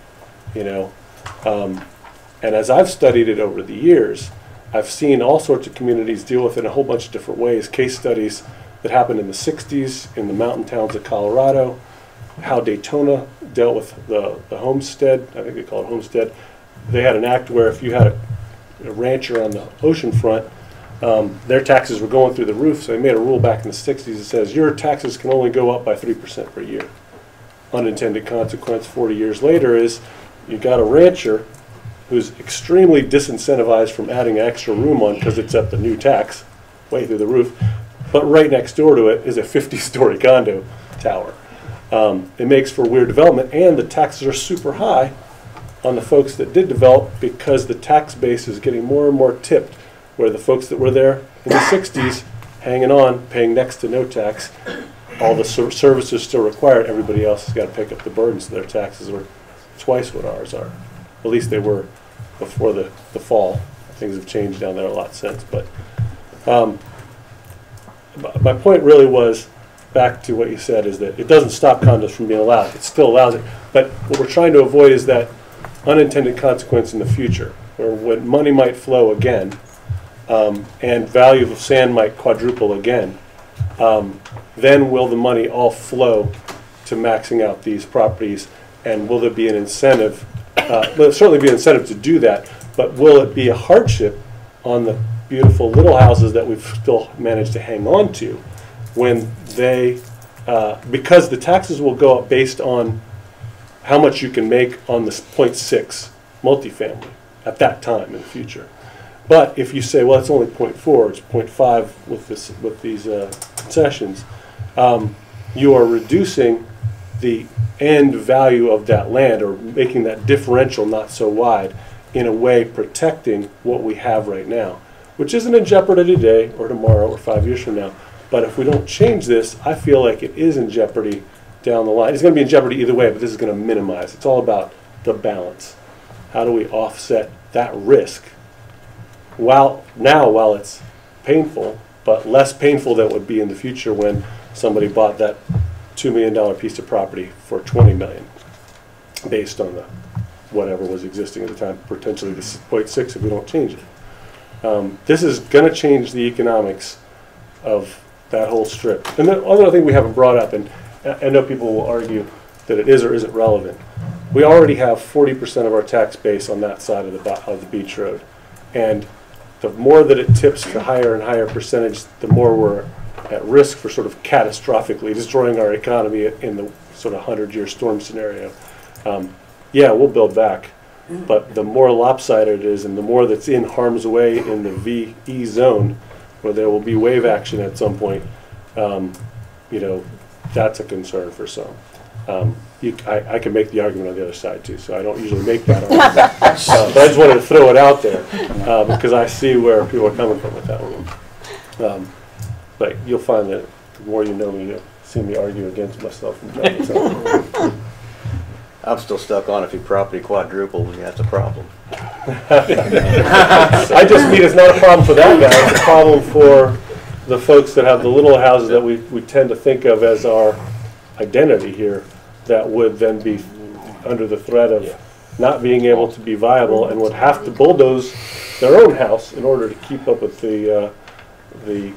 And as I've studied it over the years, I've seen all sorts of communities deal with it in a whole bunch of different ways. Case studies that happened in the 60s in the mountain towns of Colorado, how Daytona dealt with the homestead, I think they call it homestead. They had an act where if you had a rancher on the ocean front, their taxes were going through the roof, so they made a rule back in the 60s that says your taxes can only go up by 3% per year. Unintended consequence 40 years later is you got a rancher who's extremely disincentivized from adding extra room on because it's at the new tax, way through the roof, but right next door to it is a 50-story condo tower. It makes for weird development, and the taxes are super high on the folks that did develop because the tax base is getting more and more tipped, where the folks that were there in the 60s hanging on, paying next to no tax, all the services still required, everybody else has got to pick up the burden, so their taxes are twice what ours are. At least they were before the fall. Things have changed down there a lot since. But my point really was, back to what you said, is that it doesn't stop condos from being allowed. It still allows it. But what we're trying to avoid is that unintended consequence in the future, where when money might flow again, and value of sand might quadruple again, then will the money all flow to maxing out these properties, and will there be an incentive? There'll certainly be an incentive to do that, but will it be a hardship on the beautiful little houses that we've still managed to hang on to when they, because the taxes will go up based on how much you can make on the 0.6 multifamily at that time in the future. But if you say, well, it's only 0.4, it's 0.5 with these concessions, you are reducing the end value of that land, or making that differential not so wide, in a way protecting what we have right now, which isn't in jeopardy today or tomorrow or 5 years from now. But if we don't change this, I feel like it is in jeopardy down the line. It's going to be in jeopardy either way, but this is going to minimize. It's all about the balance. How do we offset that risk while it's painful, but less painful than it would be in the future when somebody bought that $2 million piece of property for $20 million, based on the whatever was existing at the time, potentially the 0.6 if we don't change it. This is going to change the economics of that whole strip. And the other thing we haven't brought up, and I know people will argue that it is or isn't relevant, we already have 40% of our tax base on that side of the beach road. And the more that it tips to higher and higher percentage, the more we're at risk for sort of catastrophically destroying our economy in the sort of 100-year storm scenario. Yeah, we'll build back, but the more lopsided it is and the more that's in harm's way in the VE zone, where there will be wave action at some point, that's a concern for some. I can make the argument on the other side too, so I don't usually make that argument. But I just wanted to throw it out there because I see where people are coming from with that one. But you'll find that the more you know me, you'll see me argue against myself. I'm still stuck on if your property quadrupled, that's a problem. I just mean it's not a problem for that guy. It's a problem for the folks that have the little houses that we tend to think of as our identity here, that would then be under the threat of not being able to be viable and would have to bulldoze their own house in order to keep up with the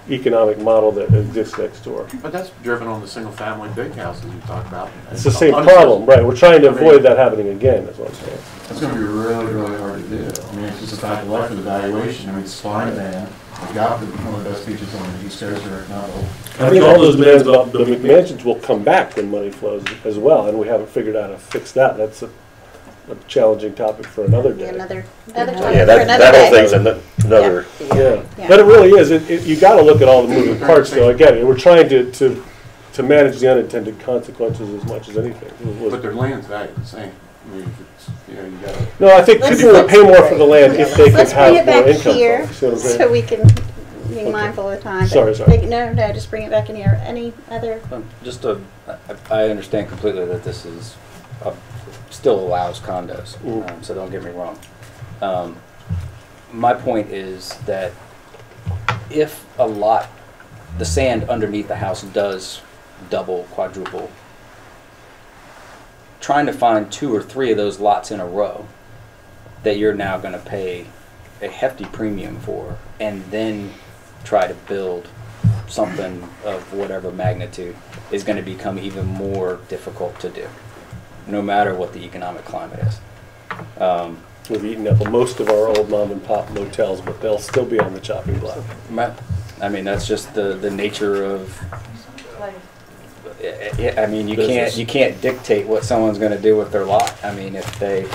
economic model that exists next door. But that's driven on the single-family big houses you talk about. It's the same problem, right? We're trying to avoid that happening again, is what I'm saying. It's going to be really, really hard to do. I mean, it's just a fact of life with evaluation. I mean, supply and demand. We've got one of the best beaches on the East Coast right now. I think all those demands about the McMansions will come back when money flows as well, and we haven't figured out how to fix that. That's a challenging topic for another day. Another topic Yeah, for another that whole day. thing's another. Yeah. But it really is. You got to look at all the moving parts, though. Again, we're trying to manage the unintended consequences as much as anything. But their land's valued the same. I mean, you gotta. No, I think people would pay more for the land if they could have more income. Let's bring it back here so we can be mindful of time. Sorry. No, just bring it back in here. Any other? I understand completely that this is still allows condos, so don't get me wrong. My point is that if a lot, the sand underneath the house does double, quadruple, trying to find 2 or 3 of those lots in a row that you're now going to pay a hefty premium for and then try to build something of whatever magnitude is going to become even more difficult to do, no matter what the economic climate is. We've eaten up most of our old mom and pop motels, but they'll still be on the chopping block. I mean, that's just the nature of. I mean, you can't dictate what someone's going to do with their lot. I mean, if they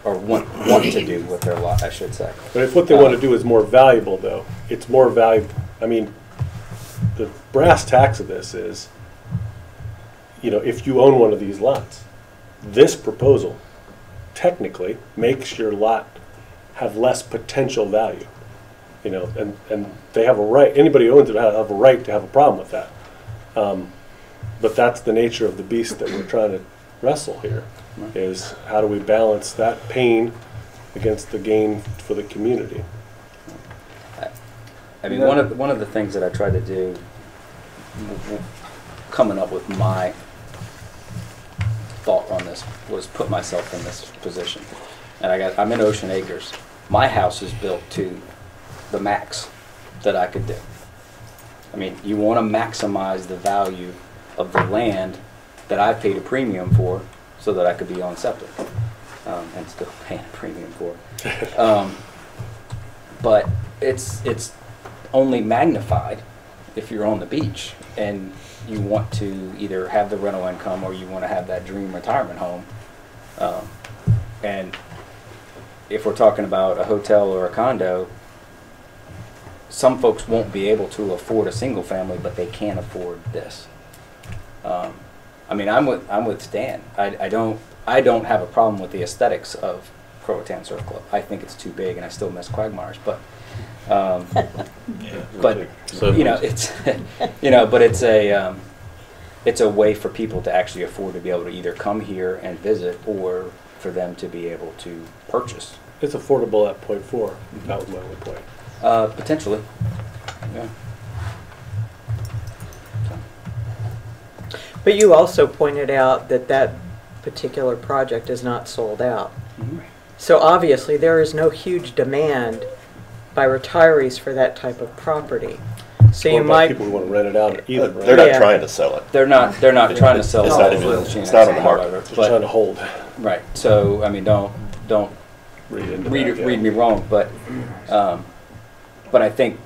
or want to do with their lot, I should say. But if what they want to do is more valuable, though, it's more valuable. I mean, the brass tacks of this is, if you own one of these lots, this proposal technically makes your lot have less potential value. And they have a right. Anybody who owns it have a right to have a problem with that. But that's the nature of the beast that we're trying to wrestle here, is how do we balance that pain against the gain for the community? I mean, one of the things that I tried to do, coming up with my thought on this, was put myself in this position. And I'm in Ocean Acres. My house is built to the max that I could do. I mean, you want to maximize the value of the land that I paid a premium for so that I could be on septic and still paying a premium for. But it's only magnified if you're on the beach and you want to either have the rental income or you want to have that dream retirement home. And if we're talking about a hotel or a condo, some folks won't be able to afford a single family, but they can afford this. I mean, I'm with Stan. I don't have a problem with the aesthetics of Croatan Surf Club. I think it's too big, and I still miss Quagmires. But it's a way for people to actually afford to be able to either come here and visit, or for them to be able to purchase. It's affordable at 0.4. That was my only point. Potentially, yeah. But you also pointed out that that particular project is not sold out. Mm-hmm. So obviously there is no huge demand by retirees for that type of property. So you might people who want to rent it out either. Right? They're not trying to sell it. They're not trying to sell it. It's not on the market. They're trying to hold. Right. So I mean, don't read me wrong, but I think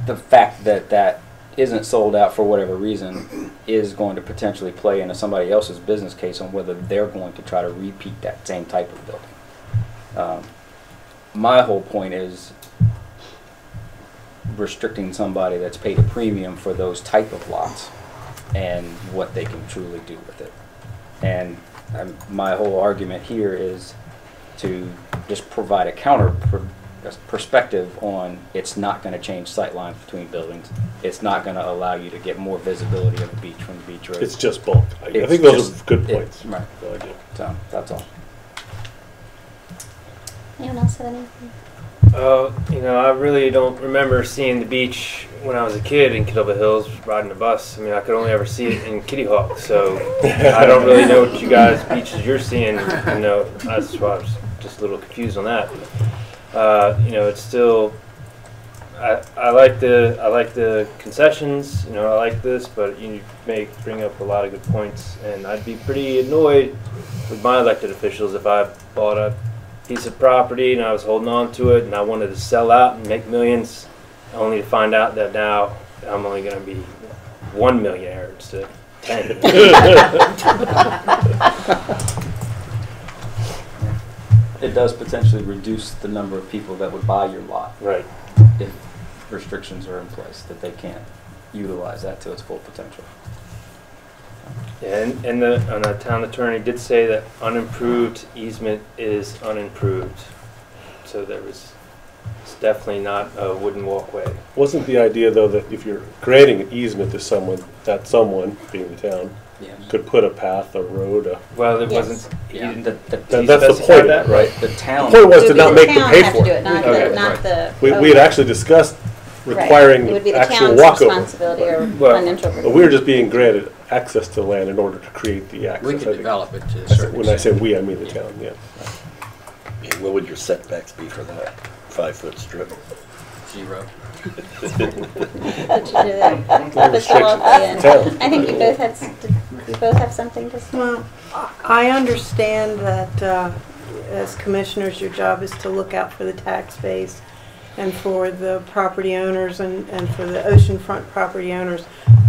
the fact that isn't sold out for whatever reason is going to potentially play into somebody else's business case on whether they're going to try to repeat that same type of building. My whole point is restricting somebody that's paid a premium for those type of lots and what they can truly do with it. And my whole argument here is to just provide a perspective on it's not going to change sight lines between buildings. It's not going to allow you to get more visibility of the beach from the beach road. It's just bulk. I think those are good points. Right. So that's all. Anyone else have anything? You know, I really don't remember seeing the beach when I was a kid in Kettlebell Hills riding the bus. I mean, I could only ever see it in Kitty Hawk, so I don't really know what you guys beaches you're seeing. You know, that's why I was just a little confused on that. You know, it's still. I like the concessions. You know, I like this, but you bring up a lot of good points, and I'd be pretty annoyed with my elected officials if I bought a piece of property and I was holding on to it and I wanted to sell out and make millions, only to find out that now I'm only going to be 1 millionaire instead of 10. It does potentially reduce the number of people that would buy your lot. Right. If restrictions are in place, that they can't utilize that to its full potential. Yeah, and the town attorney did say that unimproved easement is unimproved. So it's definitely not a wooden walkway. Wasn't the idea, though, that if you're creating an easement to someone, that someone, being the town, could put a path, a road, Well, it wasn't. Yeah. That's the point, that? Right. The town. The point was to not make them pay for it. it. Not the We had actually discussed requiring It would be the actual town's walkover. responsibility or uninterpreted. But we were just being granted access to land in order to create the access. We I could think. develop it to a That's certain When I say we, I mean the town, yeah. What would your setbacks be for that 5-foot strip? 0. How'd you do that? Put you all in. I think you both have something to say. Well, I understand that as commissioners, your job is to look out for the tax base and for the property owners and for the oceanfront property owners.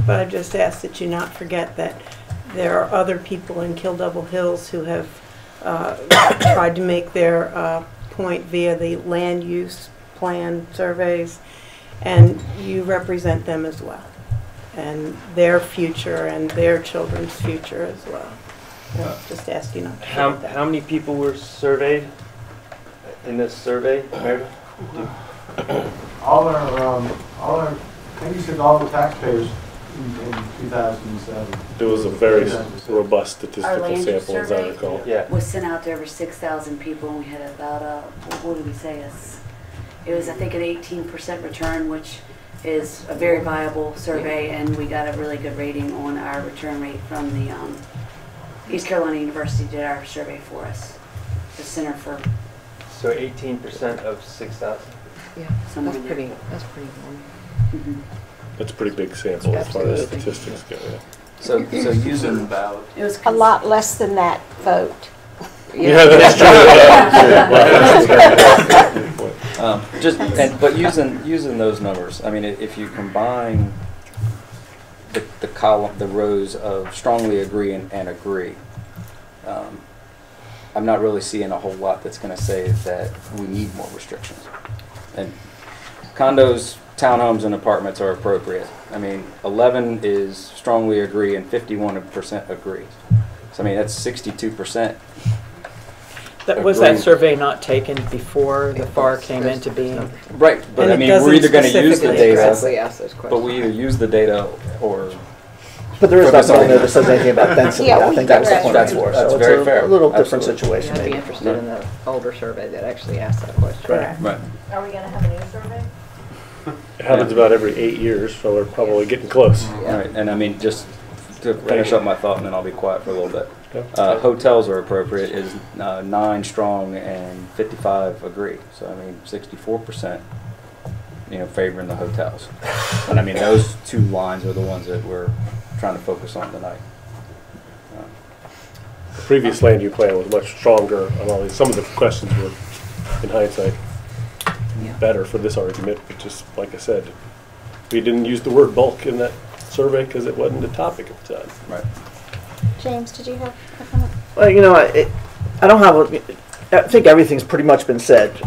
But I just ask that you not forget that there are other people in Kill Double Hills who have tried to make their point via the land use plan surveys, and you represent them as well, and their future and their children's future as well. Just ask you not to forget that. How many people were surveyed in this survey, Meredith? All our, maybe you said all the taxpayers in 2007. It was a very robust Our statistical land use sample, as I survey recall. was sent out to over 6,000 people, and we had about, what did we say? It was, I think, an 18% return, which is a very viable survey, and we got a really good rating on our return rate from the East Carolina University did our survey for us, the Center for... So 18% of 6,000? Yeah, Somewhere that's in there. pretty normal. Mhm. That's a pretty big sample as far as statistics go, yeah. So using It was A lot less than that vote. Yeah, that's true. But using those numbers, I mean, if you combine the column, the rows of strongly agree and agree, I'm not really seeing a whole lot that's going to say that we need more restrictions. And condos, townhomes, and apartments are appropriate. I mean, 11 is strongly agree and 51% agree. So I mean, that's 62%. Was that survey not taken before the FAR came into being? Right, but And I mean, it we're either going to use the specifically ask data, those questions. but we either use the data or. But there is focus nothing on in there that says anything about density. Yeah, I think that's the point. That's very fair. A little different Absolutely. situation. I'd be maybe. interested in the older survey that actually asked that question. Correct. Right. Are we going to have a new survey? It happens about every 8 years, so we're probably getting close. Right, and I mean, just to finish up my thought, and then I'll be quiet for a little bit. Hotels are appropriate is 9 strong and 55 agree. So I mean, 64%, favoring the hotels. And I mean, those two lines are the ones that we're trying to focus on tonight. The previous land use plan was much stronger on all these. Some of the questions were, in hindsight, better for this argument, but just like I said, we didn't use the word bulk in that survey because it wasn't a topic at the time. Right. James, did you have a comment? Well, I don't have. I think everything's pretty much been said.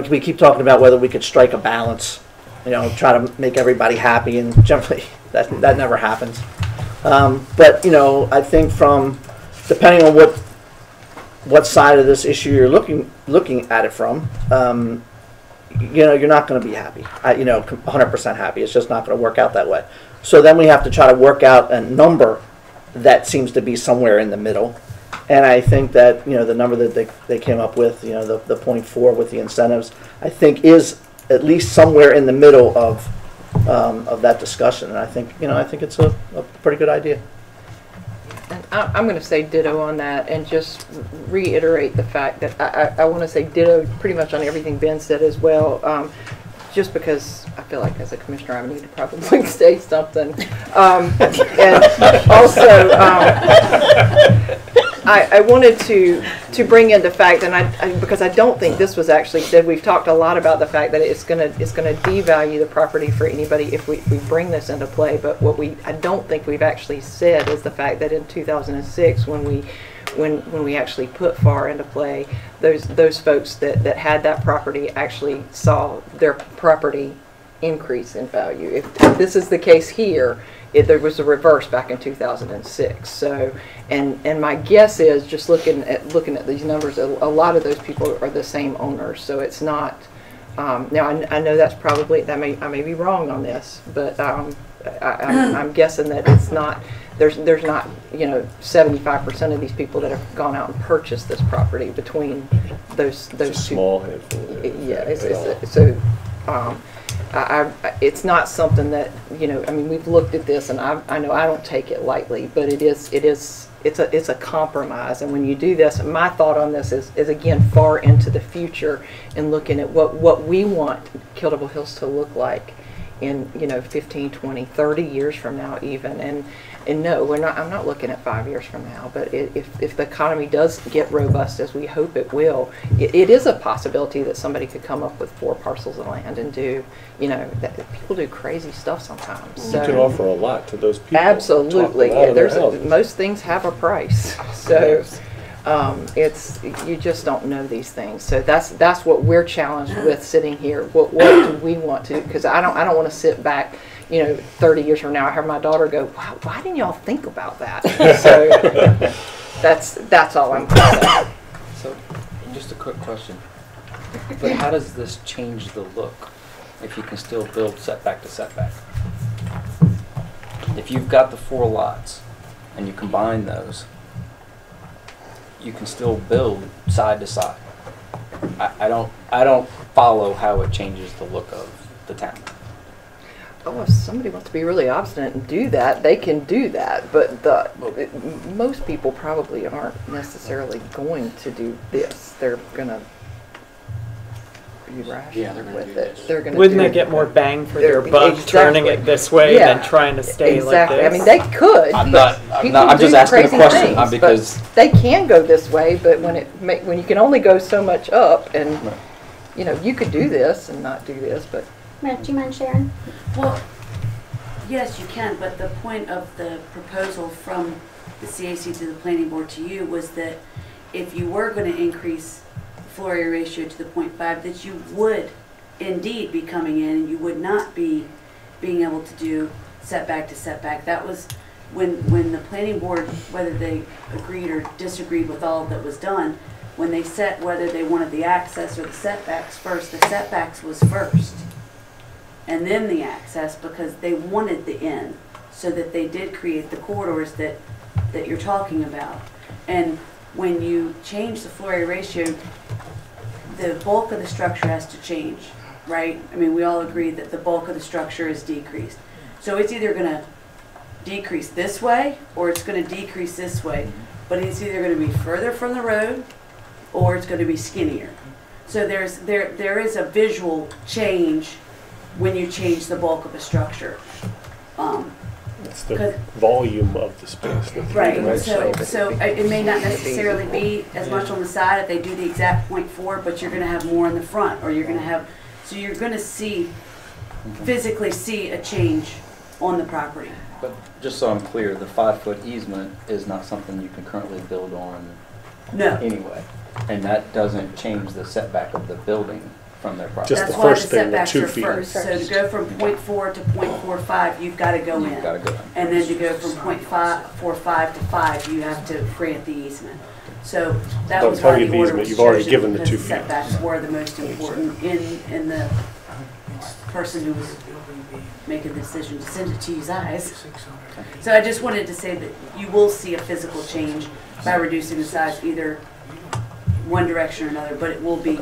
We keep talking about whether we could strike a balance. Try to make everybody happy, and generally that never happens. But, you know, I think depending on what side of this issue you're looking at it from, you know, you're not going to be happy. 100% happy. It's just not going to work out that way. So then we have to try to work out a number that seems to be somewhere in the middle. And I think that, you know, the number that they came up with, you know, the 0.4 with the incentives, I think is at least somewhere in the middle of that discussion. And I think, you know, I think it's a pretty good idea. And I'm going to say ditto on that and just reiterate the fact that I want to say ditto pretty much on everything Ben said as well, just because I feel like as a commissioner I need to probably say something. And also, I wanted to bring in the fact, and because I don't think this was actually said, we've talked a lot about the fact that it's going to devalue the property for anybody if we bring this into play. But what I don't think we've actually said is the fact that in 2006, when we actually put FAR into play, those folks that had that property actually saw their property increase in value. If this is the case here, there was a reverse back in 2006. So, and my guess is, just looking at these numbers, a lot of those people are the same owners. So it's not. Now I know that's probably I may be wrong on this, but I'm guessing that it's not. There's not, you know, 75% of these people that have gone out and purchased this property between those It's a two. small handful. Yeah, so. It's not something that, you know, I mean, we've looked at this, and I know I don't take it lightly, but it's a compromise. And when you do this, my thought on this is again far into the future and looking at what we want Kildable Hills to look like in, you know, 15, 20, 30 years from now even. And no, I'm not looking at 5 years from now, but if the economy does get robust, as we hope it will, it is a possibility that somebody could come up with 4 parcels of land and do, you know, people do crazy stuff sometimes. So, you can offer a lot to those people. absolutely. Talk them out of their houses. Most things have a price. So you just don't know these things. So that's what we're challenged with sitting here. What do we want to? Because I don't want to sit back, you know, 30 years from now, I heard my daughter go, why didn't y'all think about that? So that's all I'm going to say. So, just a quick question. But how does this change the look if you can still build setback to setback? If you've got the 4 lots and you combine those, you can still build side to side. I don't follow how it changes the look of the town. Oh, if somebody wants to be really obstinate and do that, they can do that. But most people probably aren't necessarily going to do this. They're going to be rational with it. They're going to. Wouldn't they get more bang for their buck turning it this way than trying to stay like this? I mean, they could. I'm just asking a question because they can go this way, but when you can only go so much up, and you know, you could do this and not do this, but. Matt, do you mind sharing? Well, yes, you can, but the point of the proposal from the CAC to the planning board to you was that if you were going to increase the floor area ratio to the 0.5, that you would indeed be coming in and you would not be being able to do setback to setback. That was when the planning board, whether they agreed or disagreed with all that was done, when they set whether they wanted the access or the setbacks first, the setbacks was first. And then the access, because they wanted the in, so that they did create the corridors that you're talking about. And when you change the floor area ratio, the bulk of the structure has to change, right? I mean, we all agree that the bulk of the structure is decreased. So it's either going to decrease this way or it's going to decrease this way, but it's either going to be further from the road or it's going to be skinnier. So there is a visual change when you change the bulk of a structure. It's the volume of the space. Right, so it may not necessarily be as much on the side if they do the exact 0.4, but you're going to have more in the front, or you're going to have, so you're going to physically see a change on the property. But just so I'm clear, the 5-foot easement is not something you can currently build on anyway. And that doesn't change the setback of the building from their property. Just That's the why the first thing, the setbacks 2 are feet. first. So to go from .4 to .45, you've got to go in. You've got to go in. And then to go from .45 to 5, you have to grant the easement. So that Don't was tell why you the the order easement, was you've already chosen, given the because 2 feet. setbacks were the most important in the person who was making the decision to send it to you guys. So I just wanted to say that you will see a physical change by reducing the size either one direction or another, but it will be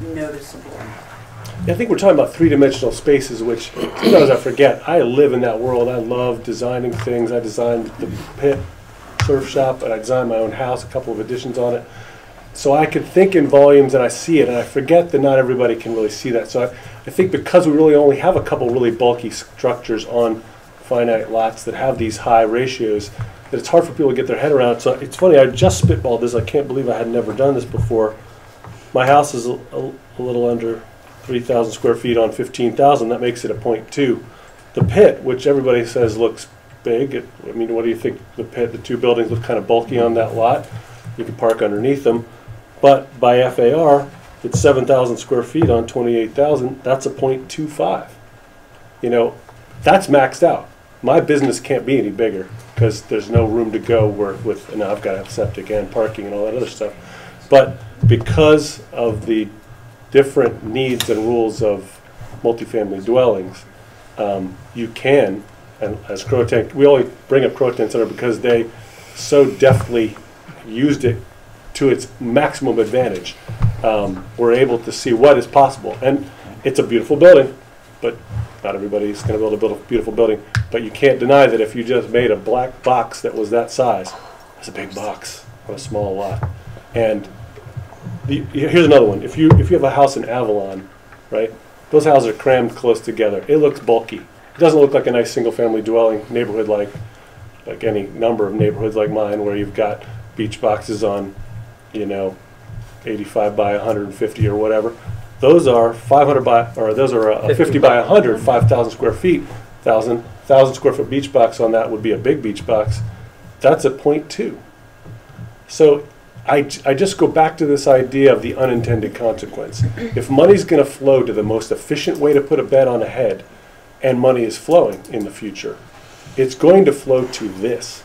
noticeable. I think we're talking about three-dimensional spaces, which sometimes I forget. I live in that world. I love designing things. I designed the pit surf shop, and I designed my own house, a couple of additions on it. So I could think in volumes, and I see it, and I forget that not everybody can really see that. So I think because we really only have a couple really bulky structures on finite lots that have these high ratios, that it's hard for people to get their head around. So it's funny, I just spitballed this. I can't believe I had never done this before. My house is a little under 3,000 square feet on 15,000. That makes it a 0.2. The pit, which everybody says looks big, I mean, what do you think? The pit, the two buildings look kind of bulky on that lot. You can park underneath them. But by FAR, it's 7,000 square feet on 28,000. That's a 0.25. You know, that's maxed out. My business can't be any bigger because there's no room to go with, and I've got to have septic and parking and all that other stuff. But because of the different needs and rules of multifamily dwellings, you can, and as Croatan, we only bring up Croatan Center because they so deftly used it to its maximum advantage. We're able to see what is possible. And it's a beautiful building, but not everybody's going to build a beautiful building. But you can't deny that if you just made a black box that was that size, it's a big box on a small lot. And here's another one. If you have a house in Avalon, right, those houses are crammed close together. It looks bulky. It doesn't look like a nice single-family dwelling neighborhood like any number of neighborhoods like mine where you've got beach boxes on, 85 by 150 or whatever. Those are 500 by, or those are 50 by 100, 5,000 square feet. 1,000 square foot beach box on that would be a big beach box. That's a 0.2. So I just go back to this idea of the unintended consequence. If money's going to flow to the most efficient way to put a bed on a head, and money is flowing in the future, it's going to flow to this.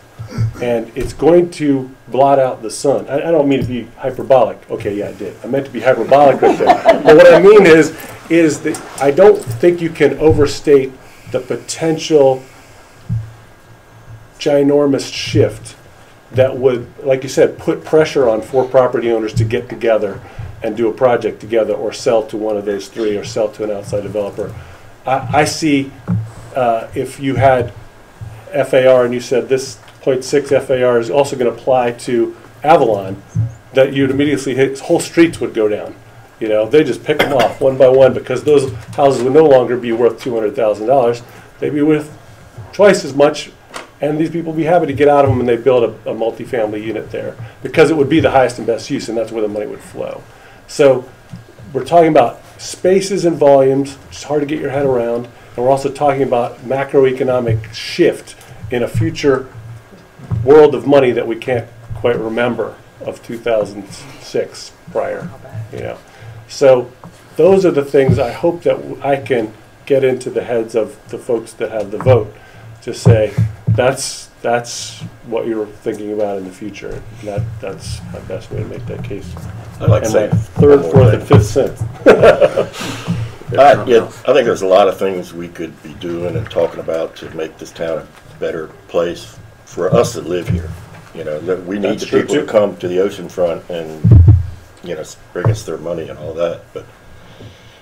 And it's going to blot out the sun. I don't mean to be hyperbolic. Okay, yeah, I did. I meant to be hyperbolic right there. But what I mean is that I don't think you can overstate the potential ginormous shift that would, like you said, put pressure on 4 property owners to get together and do a project together or sell to one of those 3 or sell to an outside developer. I see if you had FAR and you said this 0.6 FAR is also going to apply to Avalon, that you'd immediately hit, whole streets would go down. They just pick them off one by one because those houses would no longer be worth $200,000. They'd be worth twice as much, and these people would be happy to get out of them and they build a multifamily unit there because it would be the highest and best use, and that's where the money would flow. So we're talking about spaces and volumes, which is hard to get your head around, and we're also talking about macroeconomic shift in a future world of money that we can't quite remember of 2006 prior. So those are the things I hope that I can get into the heads of the folks that have the vote to say that's what you're thinking about in the future. That's my best way to make that case. I'd like to say third, fourth, and fifth cent. I think there's a lot of things we could be doing and talking about to make this town a better place for us that live here. That we need the people to come to the oceanfront and bring us their money and all that. But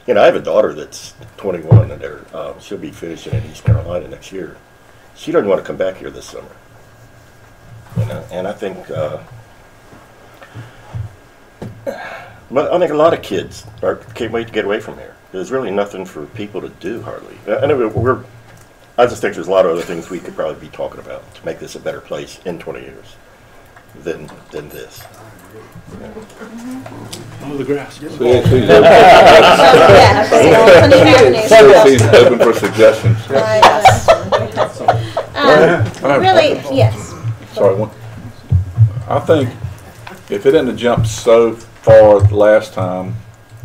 I have a daughter that's 21 and she'll be finishing in East Carolina next year. She doesn't want to come back here this summer. And I think a lot of kids can't wait to get away from here. There's really nothing for people to do hardly. I just think there's a lot of other things we could probably be talking about to make this a better place in 20 years than this. Oh, the grass. She's open for suggestions. Really, yes. Sorry. I think if it hadn't jumped so far last time,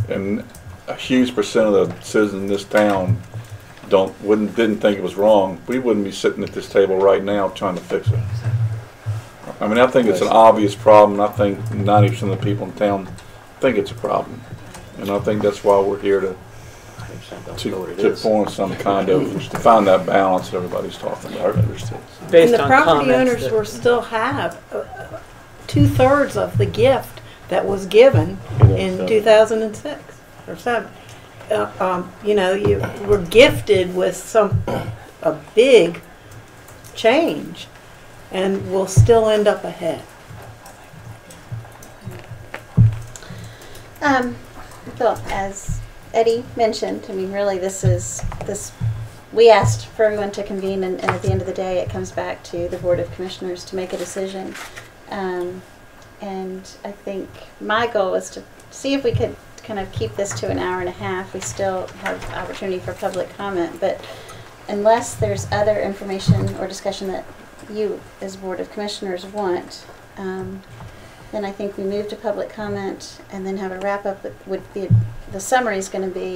and a huge percent of the citizens in this town didn't think it was wrong, we wouldn't be sitting at this table right now trying to fix it. I mean, I think it's an obvious problem. I think 90% of the people in town think it's a problem, and I think that's why we're here to form some kind of, to find that balance that everybody's talking about. And the property owners will still have 2/3 of the gift that was given in 2006 or 7. You know, you were gifted with a big change, and will still end up ahead. Well, as Eddie mentioned, I mean, really, we asked for everyone to convene, and at the end of the day, it comes back to the Board of Commissioners to make a decision. And I think my goal was to see if we could kind of keep this to an hour and a half. We still have opportunity for public comment, but unless there's other information or discussion that you as Board of Commissioners want, then I think we move to public comment and then have a wrap up. The summary is going to be,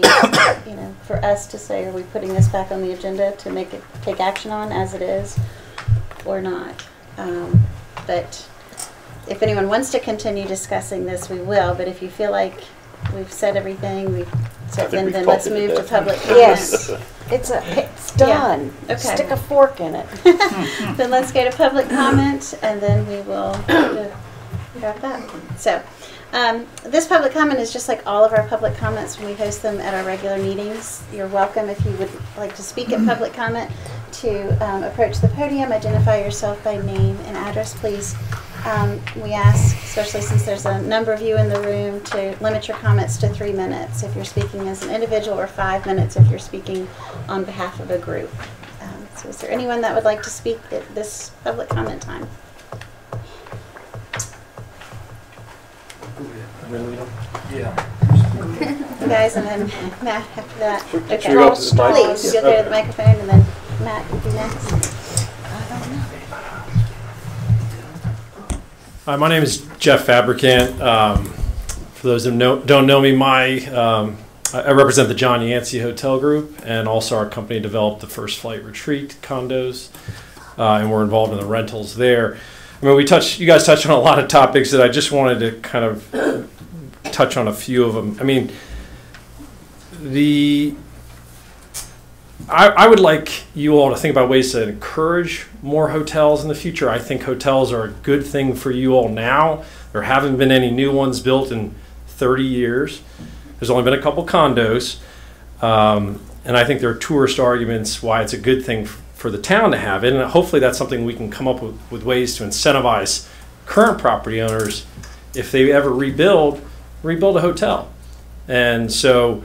you know, for us to say, are we putting this back on the agenda to take action on as it is, or not? But if anyone wants to continue discussing this, we will. But if you feel like we've said everything, then let's move to public comment. Yes, it's done. Yeah. Okay. Stick a fork in it. Then let's go to public comment, and then we will wrap that. So, this public comment is just like all of our public comments when we host them at our regular meetings. You're welcome, if you would like to speak at public comment, to approach the podium, identify yourself by name and address, please. We ask, especially since there's a number of you in the room, to limit your comments to 3 minutes if you're speaking as an individual, or 5 minutes if you're speaking on behalf of a group. So is there anyone that would like to speak at this public comment time? Yeah. You guys, and then Matt after that. Okay, Should we go up to the mic? please, you'll go to the microphone, and then Matt will be next. Hi, my name is Jeff Fabricant. For those who don't know me, I represent the John Yancey Hotel Group, and also our company developed the First Flight Retreat condos, and we're involved in the rentals there. I mean, you guys touched on a lot of topics that I just wanted to kind of touch on a few of them. I mean, I would like you all to think about ways to encourage more hotels in the future. I think hotels are a good thing for you all now. There haven't been any new ones built in 30 years. There's only been a couple condos. And I think there are tourist arguments why it's a good thing for the town to have it. And hopefully that's something we can come up with ways to incentivize current property owners, if they ever rebuild a hotel. And so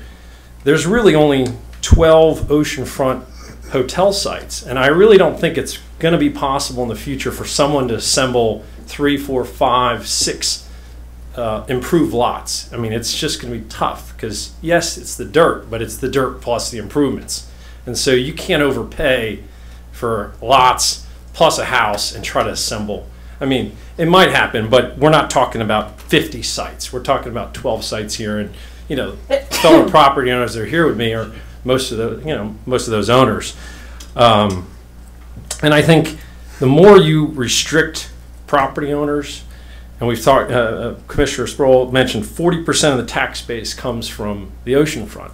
there's really only 12 oceanfront hotel sites, and I really don't think it's going to be possible in the future for someone to assemble 3, 4, 5, 6 improved lots. I mean, it's just going to be tough because, yes, it's the dirt, but it's the dirt plus the improvements. And so you can't overpay for lots plus a house and try to assemble. I mean, it might happen, but we're not talking about 50 sites. We're talking about 12 sites here, and you know, fellow property owners that are here with me are most of those owners. And I think the more you restrict property owners, and we've talked, Commissioner Sproul mentioned 40% of the tax base comes from the oceanfront.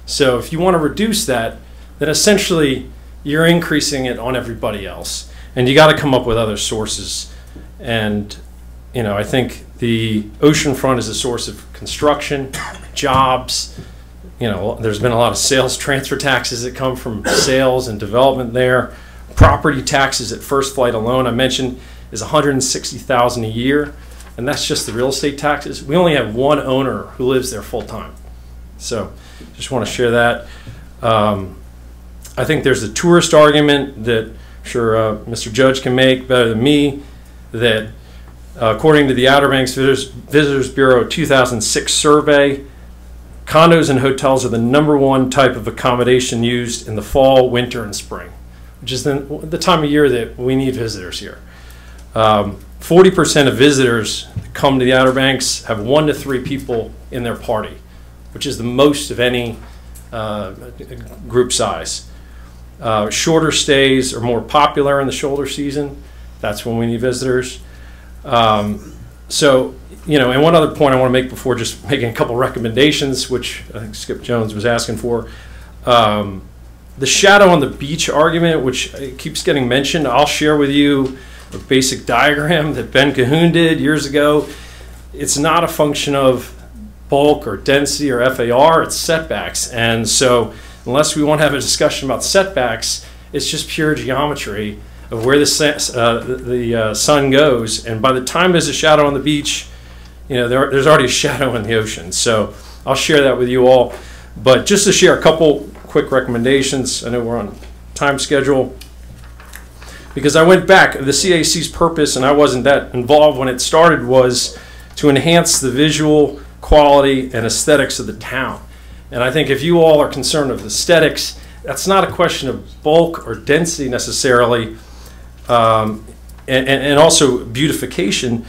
So if you want to reduce that, then essentially you're increasing it on everybody else, and you got to come up with other sources. And you know, I think the oceanfront is a source of construction, jobs. You know, there's been a lot of sales transfer taxes that come from sales and development there. Property taxes at First Flight alone, I mentioned, is $160,000 a year, and that's just the real estate taxes. We only have one owner who lives there full time. So just want to share that. I think there's a tourist argument that I'm sure Mr. Judge can make better than me, that according to the Outer Banks Visitors Bureau 2006 survey, condos and hotels are the #1 type of accommodation used in the fall, winter, and spring, which is the time of year that we need visitors here. 40% of visitors that come to the Outer Banks have 1 to 3 people in their party. which is the most of any group size. Shorter stays are more popular in the shoulder season. That's when we need visitors. So, you know, and one other point I want to make before just making a couple recommendations, which I think Skip Jones was asking for. The shadow on the beach argument, which keeps getting mentioned, I'll share with you a basic diagram that Ben Cahoon did years ago. It's not a function of bulk or density or FAR, it's setbacks. And so unless we want to have a discussion about setbacks, it's just pure geometry of where the sun goes. And by the time there's a shadow on the beach, you know, there's already a shadow in the ocean. So I'll share that with you all. But just to share a couple quick recommendations, I know we're on time schedule, because I went back, the CAC's purpose, and I wasn't that involved when it started, was to enhance the visual quality and aesthetics of the town. And I think if you all are concerned with aesthetics, that's not a question of bulk or density necessarily, and also beautification.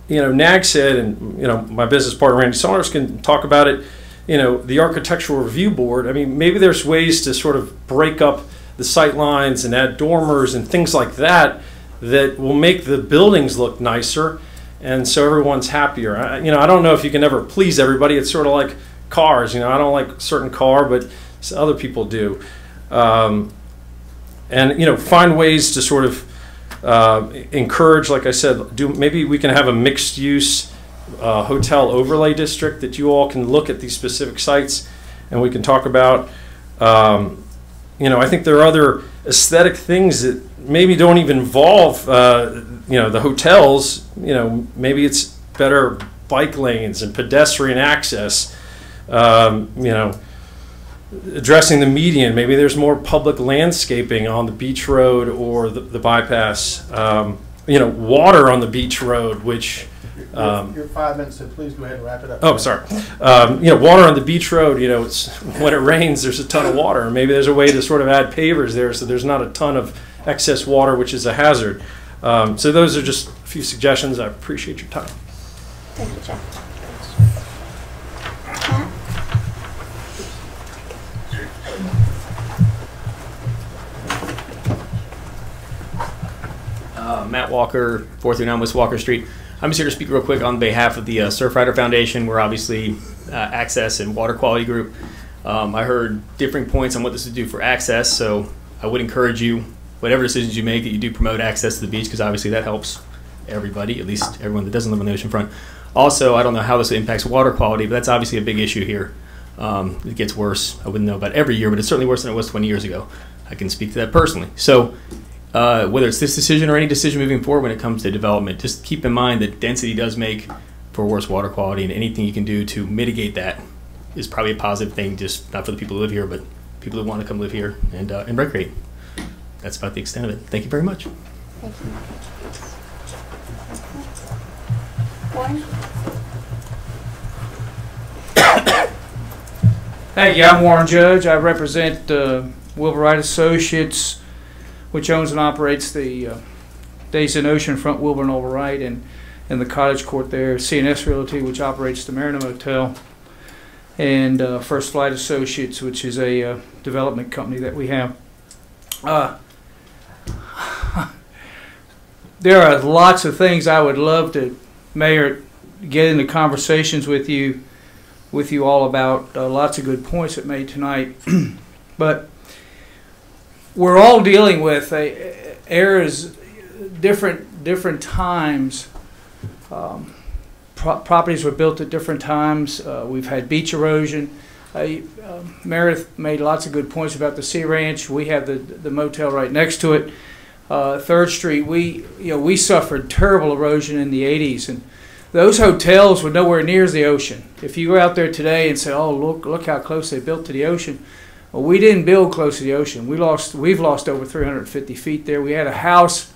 You know, NAG said, and you know, my business partner Randy Saunders can talk about it, you know, the Architectural Review Board, I mean, maybe there's ways to sort of break up the sight lines and add dormers and things like that that will make the buildings look nicer, and so everyone's happier. You know, I don't know if you can ever please everybody. It's sort of like cars. You know, I don't like a certain car, but other people do. And, you know, find ways to sort of encourage, like I said, maybe we can have a mixed-use hotel overlay district that you all can look at these specific sites and we can talk about. You know, I think there are other aesthetic things that maybe don't even involve, you know, the hotels. You know, maybe it's better bike lanes and pedestrian access. You know, addressing the median. Maybe there's more public landscaping on the beach road or the bypass. You know, water on the beach road, which you're 5 minutes, so please go ahead and wrap it up. Oh, sorry. You know, water on the beach road, you know, it's, when it rains, there's a ton of water. Maybe there's a way to sort of add pavers there so there's not a ton of excess water, which is a hazard. So those are just a few suggestions. I appreciate your time. Thank you, Jeff. Matt Walker, 439 West Walker Street. I'm just here to speak real quick on behalf of the Surfrider Foundation. We're obviously access and water quality group. I heard differing points on what this would do for access, so I would encourage you, whatever decisions you make, that you do promote access to the beach, because obviously that helps everybody, at least everyone that doesn't live on the oceanfront. Also, I don't know how this impacts water quality, but that's obviously a big issue here. It gets worse. I wouldn't know about every year, but it's certainly worse than it was 20 years ago. I can speak to that personally. So whether it's this decision or any decision moving forward when it comes to development, just keep in mind that density does make for worse water quality, and anything you can do to mitigate that is probably a positive thing, just not for the people who live here, but people who want to come live here and recreate. That's about the extent of it. Thank you very much. Thank you. Warren? Thank you. I'm Warren Judge. I represent Wilbur Wright Associates, which owns and operates the Days Inn Oceanfront, Wilbur and Oliver Wright, and the cottage court there. CNS Realty, which operates the Marina Motel, and First Flight Associates, which is a development company that we have. There are lots of things I would love to, Mayor, get into conversations with you all about. Lots of good points that made tonight, but we're all dealing with eras, different times. Properties were built at different times. We've had beach erosion. Meredith made lots of good points about the Sea Ranch. We have the motel right next to it. 3rd Street, we suffered terrible erosion in the 80s, and those hotels were nowhere near the ocean. If you go out there today and say, "Oh, look how close they built to the ocean," well, we didn't build close to the ocean. We've lost over 350 feet there. We had a house,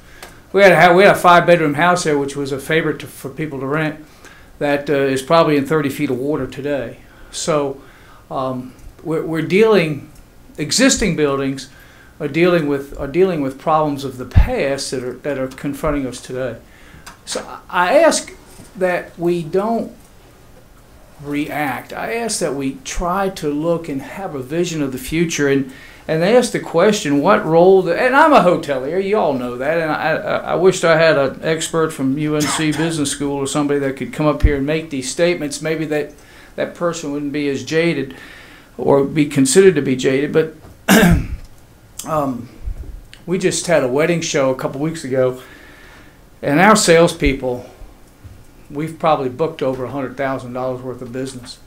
we had a 5-bedroom house there, which was a favorite for people to rent. That is probably in 30 feet of water today. So we're dealing, existing buildings are dealing with problems of the past that are confronting us today. So I ask that we don't react. I ask that we try to look and have a vision of the future and ask the question, what role, and I'm a hotelier, you all know that, and I wished I had an expert from UNC Business School or somebody that could come up here and make these statements. Maybe that person wouldn't be as jaded or be considered to be jaded, but we just had a wedding show a couple weeks ago, and our salespeople, we've probably booked over $100,000 worth of business.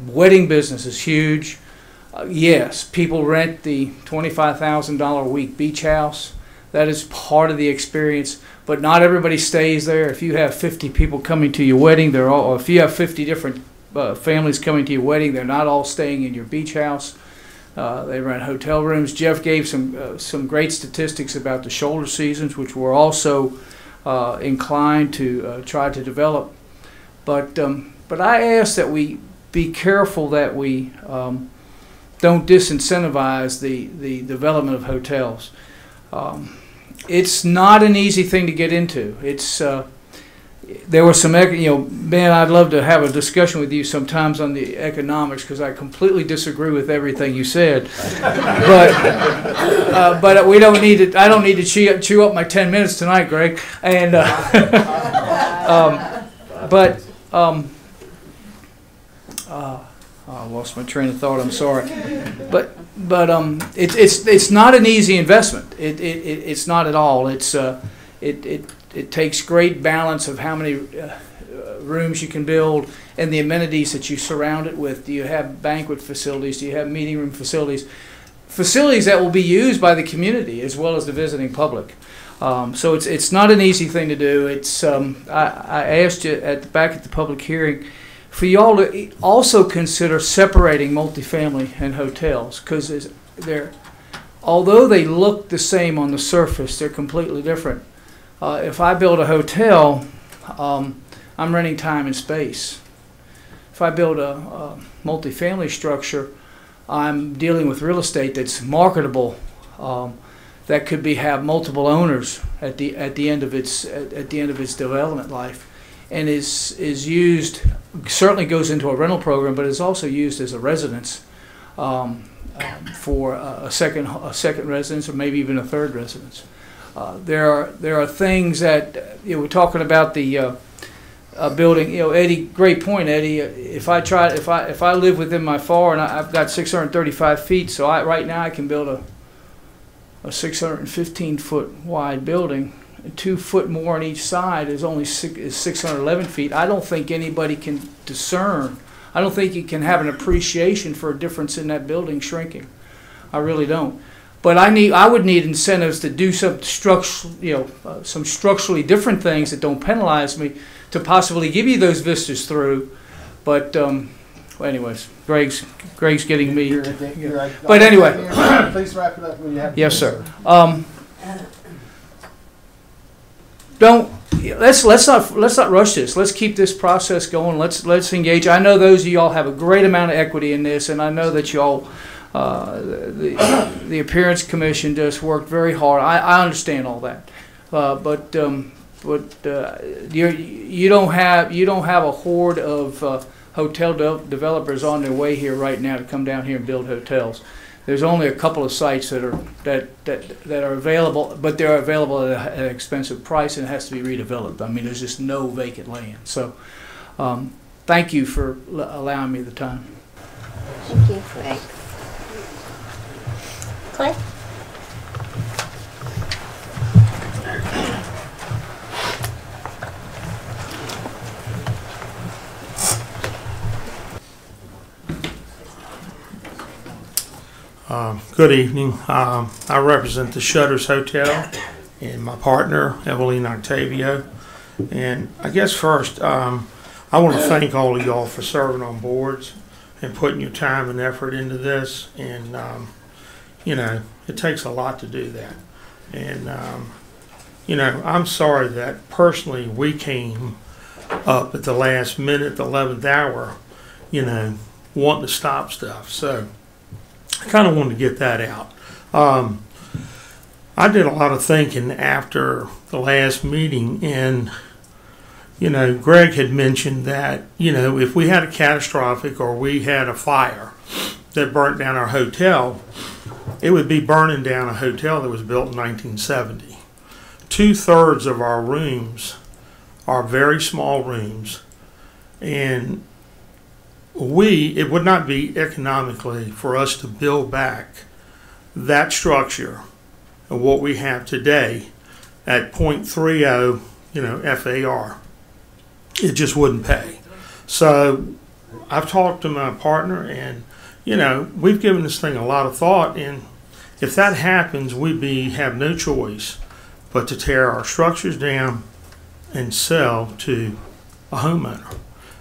Wedding business is huge. Yes, people rent the $25,000 a week beach house. That is part of the experience, but not everybody stays there. If you have 50 people coming to your wedding, or if you have 50 different families coming to your wedding, they're not all staying in your beach house. They rent hotel rooms. Jeff gave some great statistics about the shoulder seasons, which we're also inclined to try to develop. But I ask that we be careful that we don't disincentivize the development of hotels. It's not an easy thing to get into. There were some, Ben, I'd love to have a discussion with you sometimes on the economics because I completely disagree with everything you said. But we don't need to. I don't need to chew up my 10 minutes tonight, Greg. And I lost my train of thought. I'm sorry, but it's not an easy investment. It's not at all. It takes great balance of how many rooms you can build and the amenities that you surround it with. Do you have banquet facilities? Do you have meeting room facilities? Facilities that will be used by the community as well as the visiting public. So it's not an easy thing to do. I asked you back at the public hearing for y'all to also consider separating multifamily and hotels, because although they look the same on the surface, they're completely different. If I build a hotel, I'm renting time and space. If I build a multifamily structure, I'm dealing with real estate that's marketable, that could have multiple owners at the end of its development life, and is used, certainly goes into a rental program, but is also used as a residence for a second residence or maybe even a third residence. There are things that we're talking about the building. Eddie, great point, Eddie. If I live within my FAR and I've got 635 feet, so right now I can build a 615-foot wide building. 2 foot more on each side is 611 feet. I don't think anybody can discern. I don't think you can have an appreciation for a difference in that building shrinking. I really don't. But I would need incentives to do some structurally different things that don't penalize me to possibly give you those vistas through. But anyways, Greg's getting me. But anyway, please wrap it up when you have. Yes, sir. Let's not rush this. Let's keep this process going. Let's engage. I know those of y'all have a great amount of equity in this, and I know that y'all. The Appearance Commission just worked very hard. I understand all that, but you don't have a horde of hotel developers on their way here right now to come down here and build hotels. There's only a couple of sites that are available, but they're available at an expensive price and it has to be redeveloped. I mean, there's just no vacant land. So, thank you for allowing me the time. Thank you. Thanks. Clay? Good evening. I represent the Shutters Hotel and my partner, Evelyn Octavio. And I guess first, I want to thank all of y'all for serving on boards and putting your time and effort into this. And, it takes a lot to do that. And, I'm sorry that personally we came up at the last minute, the 11th hour, wanting to stop stuff. So I kind of wanted to get that out. I did a lot of thinking after the last meeting, and Greg had mentioned that, if we had a catastrophic or we had a fire that burnt down our hotel, it would be burning down a hotel that was built in 1970. 2/3 of our rooms are very small rooms, and it would not be economically for us to build back that structure of what we have today at 0.30, FAR. It just wouldn't pay. So I've talked to my partner, and we've given this thing a lot of thought, and if that happens, have no choice but to tear our structures down and sell to a homeowner.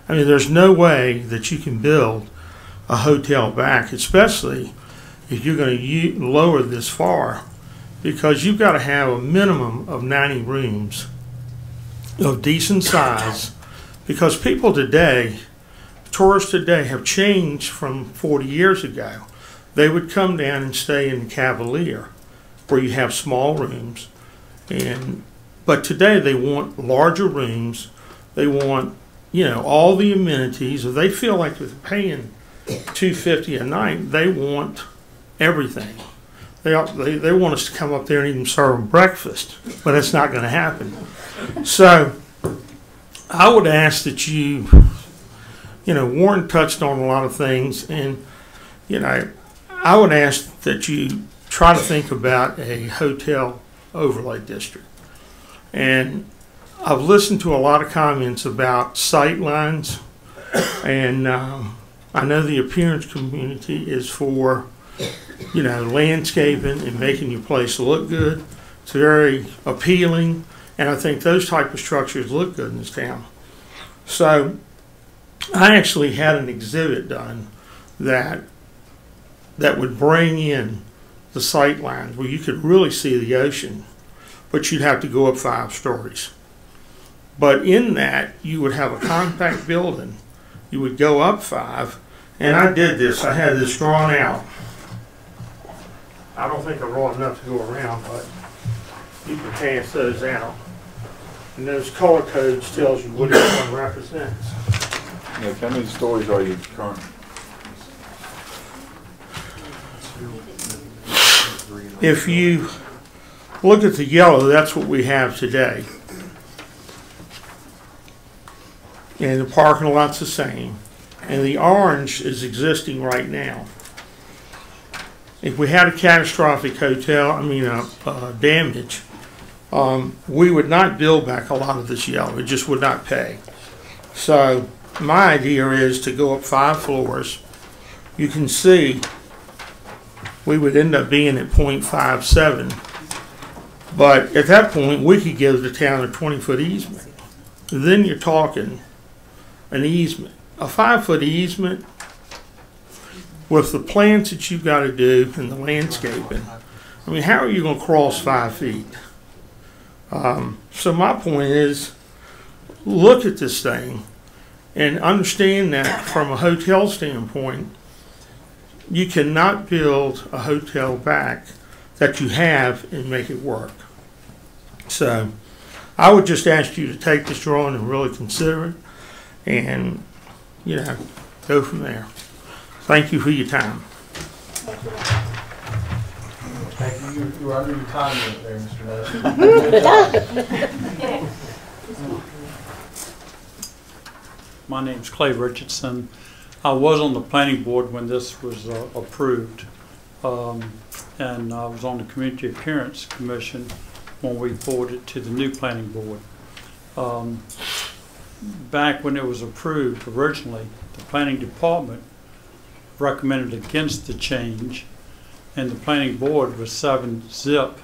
I mean, there's no way that you can build a hotel back, especially if you're going to lower this far, because you've got to have a minimum of 90 rooms of decent size, because people today, tourists today, have changed from 40 years ago. They would come down and stay in Cavalier, where you have small rooms, but today they want larger rooms. They want, all the amenities. If they feel like they're paying $250 a night, they want everything. They want us to come up there and even serve them breakfast, but it's not going to happen. So I would ask that Warren touched on a lot of things, and I would ask that you try to think about a hotel overlay district. And I've listened to a lot of comments about sight lines, and I know the appearance community is for landscaping and making your place look good. It's very appealing, and I think those type of structures look good in this town. So I actually had an exhibit done that would bring in the sight lines where you could really see the ocean, but you'd have to go up 5 stories. But in that, you would have a compact building. You would go up 5, and I did this. I had this drawn out. I don't think I'm broad enough to go around, but you can pass those out. And those color codes tells you what each one represents. How many stories are you currently? If you look at the yellow, that's what we have today. And the parking lot's the same. And the orange is existing right now. If we had a catastrophic damage, we would not build back a lot of this yellow. It just would not pay. So my idea is to go up 5 floors. You can see we would end up being at 0.57. But at that point, we could give the town a 20-foot easement. Then you're talking an easement. A 5-foot easement with the plants that you've got to do and the landscaping. I mean, how are you going to cross 5 feet? So my point is, look at this thing and understand that from a hotel standpoint, you cannot build a hotel back that you have and make it work. So I would just ask you to take this drawing and really consider it and, go from there. Thank you for your time. Thank you. You were under your time limit there, Mr. Nelson. My name's Clay Richardson. I was on the planning board when this was approved, and I was on the Community Appearance Commission when we forwarded it to the new planning board. Back when it was approved originally, the planning department recommended against the change, and the planning board was 7-zip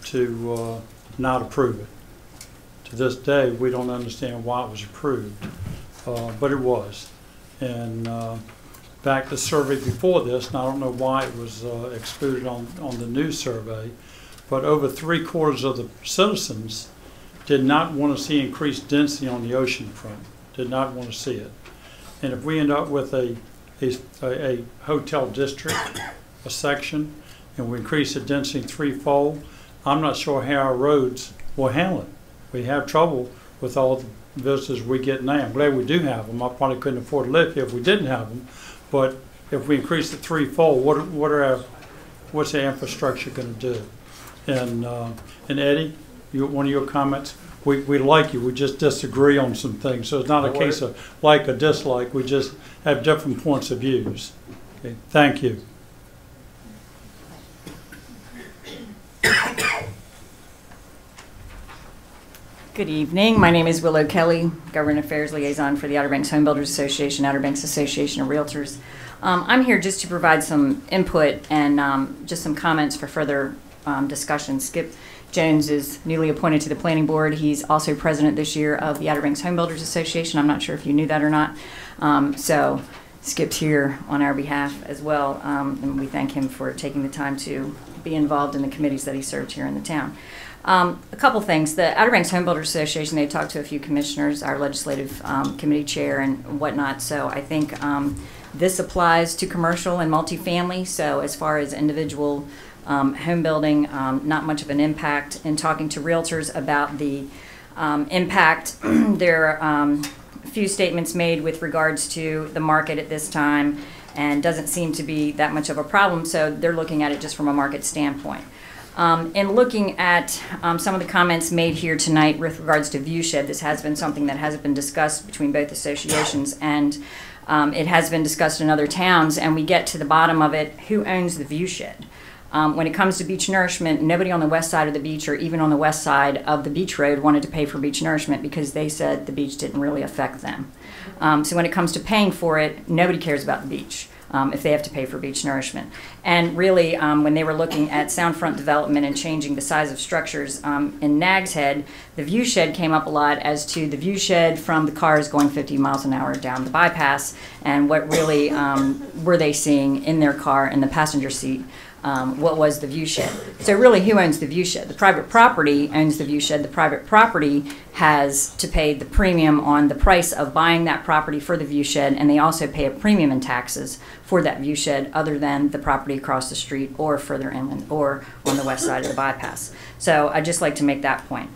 to not approve it. To this day, we don't understand why it was approved, but it was. And back the survey before this, and I don't know why it was excluded on the new survey, but over 3/4 of the citizens did not want to see increased density on the ocean front, did not want to see it. And if we end up with a hotel district, a section, and we increase the density 3-fold, I'm not sure how our roads will handle it. We have trouble with all the visitors we get now. I'm glad we do have them. I probably couldn't afford to live here if we didn't have them. But if we increase it threefold, what's the infrastructure going to do? And Eddie, one of your comments, we like you. We just disagree on some things. So it's not a case of like or dislike. We just have different points of views. Okay, thank you. Good evening. My name is Willow Kelly, Government Affairs Liaison for the Outer Banks Home Builders Association, Outer Banks Association of Realtors. I'm here just to provide some input and just some comments for further discussion. Skip Jones is newly appointed to the Planning Board. He's also president this year of the Outer Banks Home Builders Association. I'm not sure if you knew that or not. So Skip's here on our behalf as well, and we thank him for taking the time to be involved in the committees that he served here in the town. A couple things. The Outer Banks Home Builders Association, they talked to a few commissioners, our legislative committee chair and whatnot, so I think this applies to commercial and multifamily, so as far as individual home building, not much of an impact. In talking to realtors about the impact, there are a few statements made with regards to the market at this time, and doesn't seem to be that much of a problem, so they're looking at it just from a market standpoint. In looking at some of the comments made here tonight with regards to viewshed, this has been something that has been discussed between both associations, and it has been discussed in other towns, and we get to the bottom of it, who owns the viewshed? When it comes to beach nourishment, nobody on the west side of the beach or even on the west side of the beach road wanted to pay for beach nourishment because they said the beach didn't really affect them. So when it comes to paying for it, nobody cares about the beach. If they have to pay for beach nourishment. And really, when they were looking at soundfront development and changing the size of structures in Nags Head, the viewshed came up a lot as to the viewshed from the cars going 50 miles an hour down the bypass, and what really were they seeing in their car in the passenger seat. What was the viewshed? So really, who owns the viewshed? The private property owns the viewshed. The private property has to pay the premium on the price of buying that property for the viewshed, and they also pay a premium in taxes for that viewshed other than the property across the street or further inland or on the west side of the bypass. So I'd just like to make that point.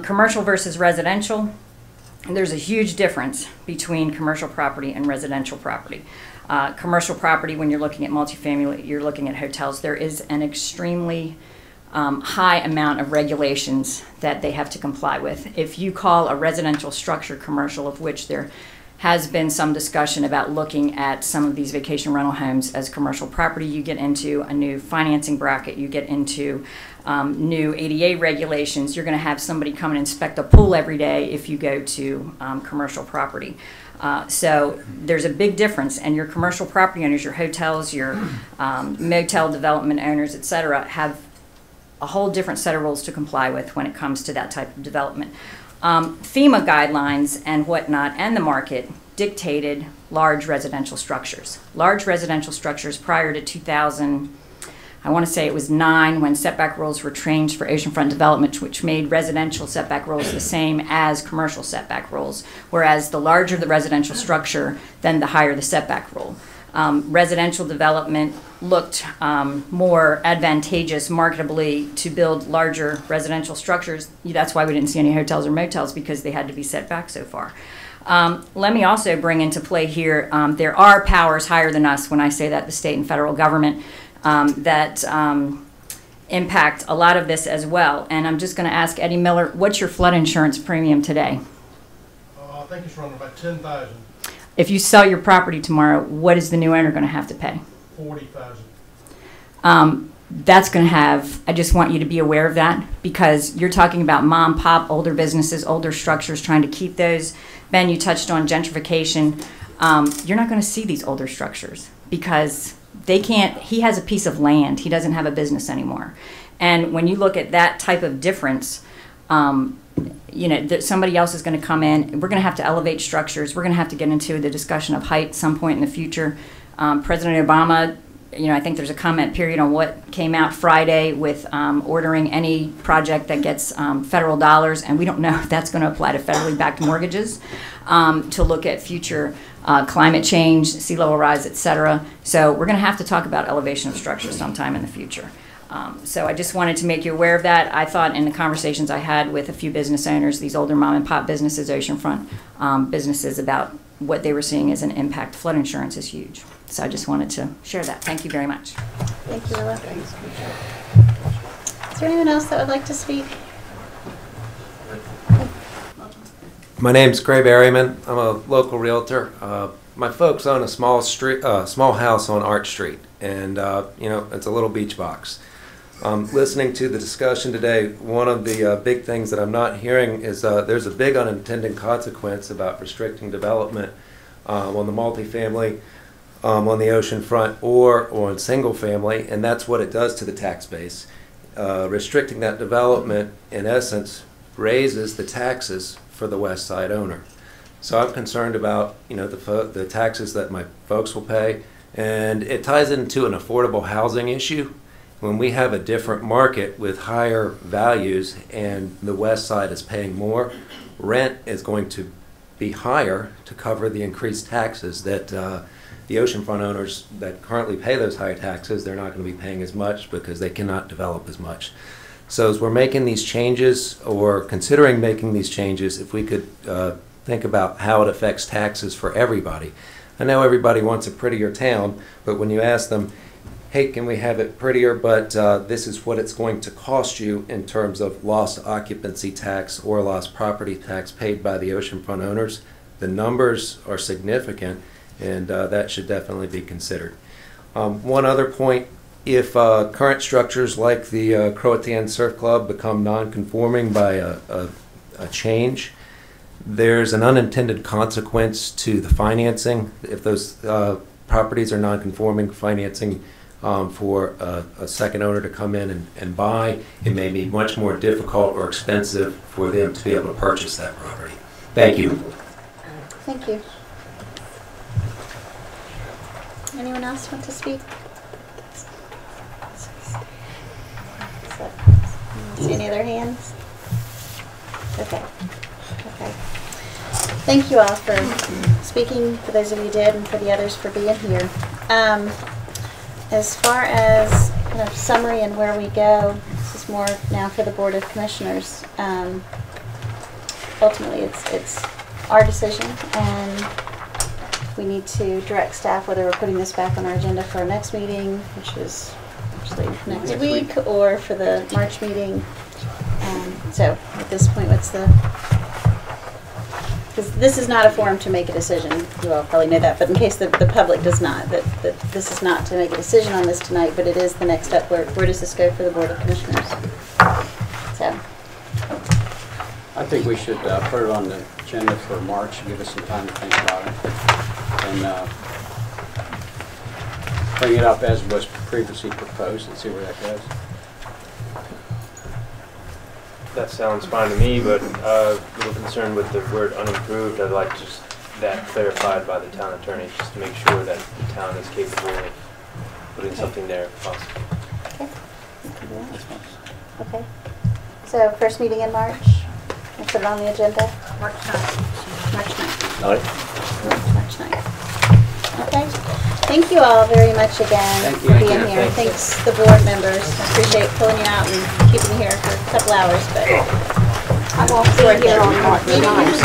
Commercial versus residential, there's a huge difference between commercial property and residential property. Commercial property, when you're looking at multifamily, you're looking at hotels, there is an extremely high amount of regulations that they have to comply with. If you call a residential structure commercial, of which there has been some discussion about looking at some of these vacation rental homes as commercial property, you get into a new financing bracket, you get into new ADA regulations. You're going to have somebody come and inspect a pool every day if you go to commercial property. So there's a big difference, and your commercial property owners, your hotels, your motel development owners, et cetera, have a whole different set of rules to comply with when it comes to that type of development. FEMA guidelines and whatnot and the market dictated large residential structures. Large residential structures prior to 2000, I want to say it was 9, when setback rules were changed for oceanfront development, which made residential setback rules the same as commercial setback rules, whereas the larger the residential structure, then the higher the setback rule. Residential development looked more advantageous marketably to build larger residential structures. That's why we didn't see any hotels or motels, because they had to be set back so far. Let me also bring into play here, there are powers higher than us, when I say that, the state and federal government, that impact a lot of this as well. And I'm just going to ask Eddie Miller, what's your flood insurance premium today? I think it's running about $10,000. If you sell your property tomorrow, what is the new owner going to have to pay? $40,000. That's going to have, I just want you to be aware of that, because you're talking about mom, pop, older businesses, older structures, trying to keep those. Ben, you touched on gentrification. You're not going to see these older structures because they can't, he has a piece of land. He doesn't have a business anymore. And when you look at that type of difference, you know, somebody else is going to come in. We're going to have to elevate structures. We're going to have to get into the discussion of height at some point in the future. President Obama, you know, I think there's a comment period on what came out Friday with ordering any project that gets federal dollars, and we don't know if that's going to apply to federally backed mortgages, to look at future climate change, sea level rise, et cetera. So we're going to have to talk about elevation of structures sometime in the future. So I just wanted to make you aware of that. I thought in the conversations I had with a few business owners, these older mom and pop businesses, oceanfront businesses, about what they were seeing as an impact. Flood insurance is huge. So I just wanted to share that. Thank you very much. Thank you, Willa. Is there anyone else that would like to speak? My name's Craig Berryman. I'm a local realtor. My folks own a small house on Arch Street, and it's a little beach box. Listening to the discussion today, one of the big things that I'm not hearing is there's a big unintended consequence about restricting development on the multifamily, on the ocean front, or on single family, and that's what it does to the tax base. Restricting that development, in essence, raises the taxes for the West Side owner. So I'm concerned about the taxes that my folks will pay, and it ties into an affordable housing issue. When we have a different market with higher values and the West Side is paying more, rent is going to be higher to cover the increased taxes that the oceanfront owners that currently pay those higher taxes, they're not going to be paying as much because they cannot develop as much. So as we're making these changes, or considering making these changes, if we could think about how it affects taxes for everybody. I know everybody wants a prettier town, but when you ask them, hey, can we have it prettier, but this is what it's going to cost you in terms of lost occupancy tax or lost property tax paid by the oceanfront owners, the numbers are significant, and that should definitely be considered. One other point, if current structures like the Croatan Surf Club become non-conforming by a change, there's an unintended consequence to the financing. If those properties are non-conforming, financing for a second owner to come in and buy, it may be much more difficult or expensive for them to be able to purchase that property. Thank you. Thank you. Anyone else want to speak? See any other hands? Okay. Okay. Thank you all for speaking, for those of you who did, and for the others for being here. As far as kind of summary and where we go, this is more now for the Board of Commissioners. Ultimately, it's our decision, and we need to direct staff whether we're putting this back on our agenda for our next meeting, which is actually next week, or for the March meeting. So at this point, what's the... Because this is not a forum to make a decision. You all probably know that, but in case the public does not, that this is not to make a decision on this tonight, but it is the next step. Where does this go for the Board of Commissioners? So. I think we should put it on the agenda for March, give us some time to think about it, and bring it up as was previously proposed and see where that goes. That sounds fine to me, but a little concerned with the word unimproved. I'd like just that clarified by the town attorney, just to make sure that the town is capable of putting something there if possible. Okay. Okay. So first meeting in March. We'll put it on the agenda. March 9th. March 9th. All right. March 9th. Okay. Thank you all very much again for being here. Thanks the board members. I appreciate pulling you out and keeping you here for a couple hours, but I won't be here on March 9th.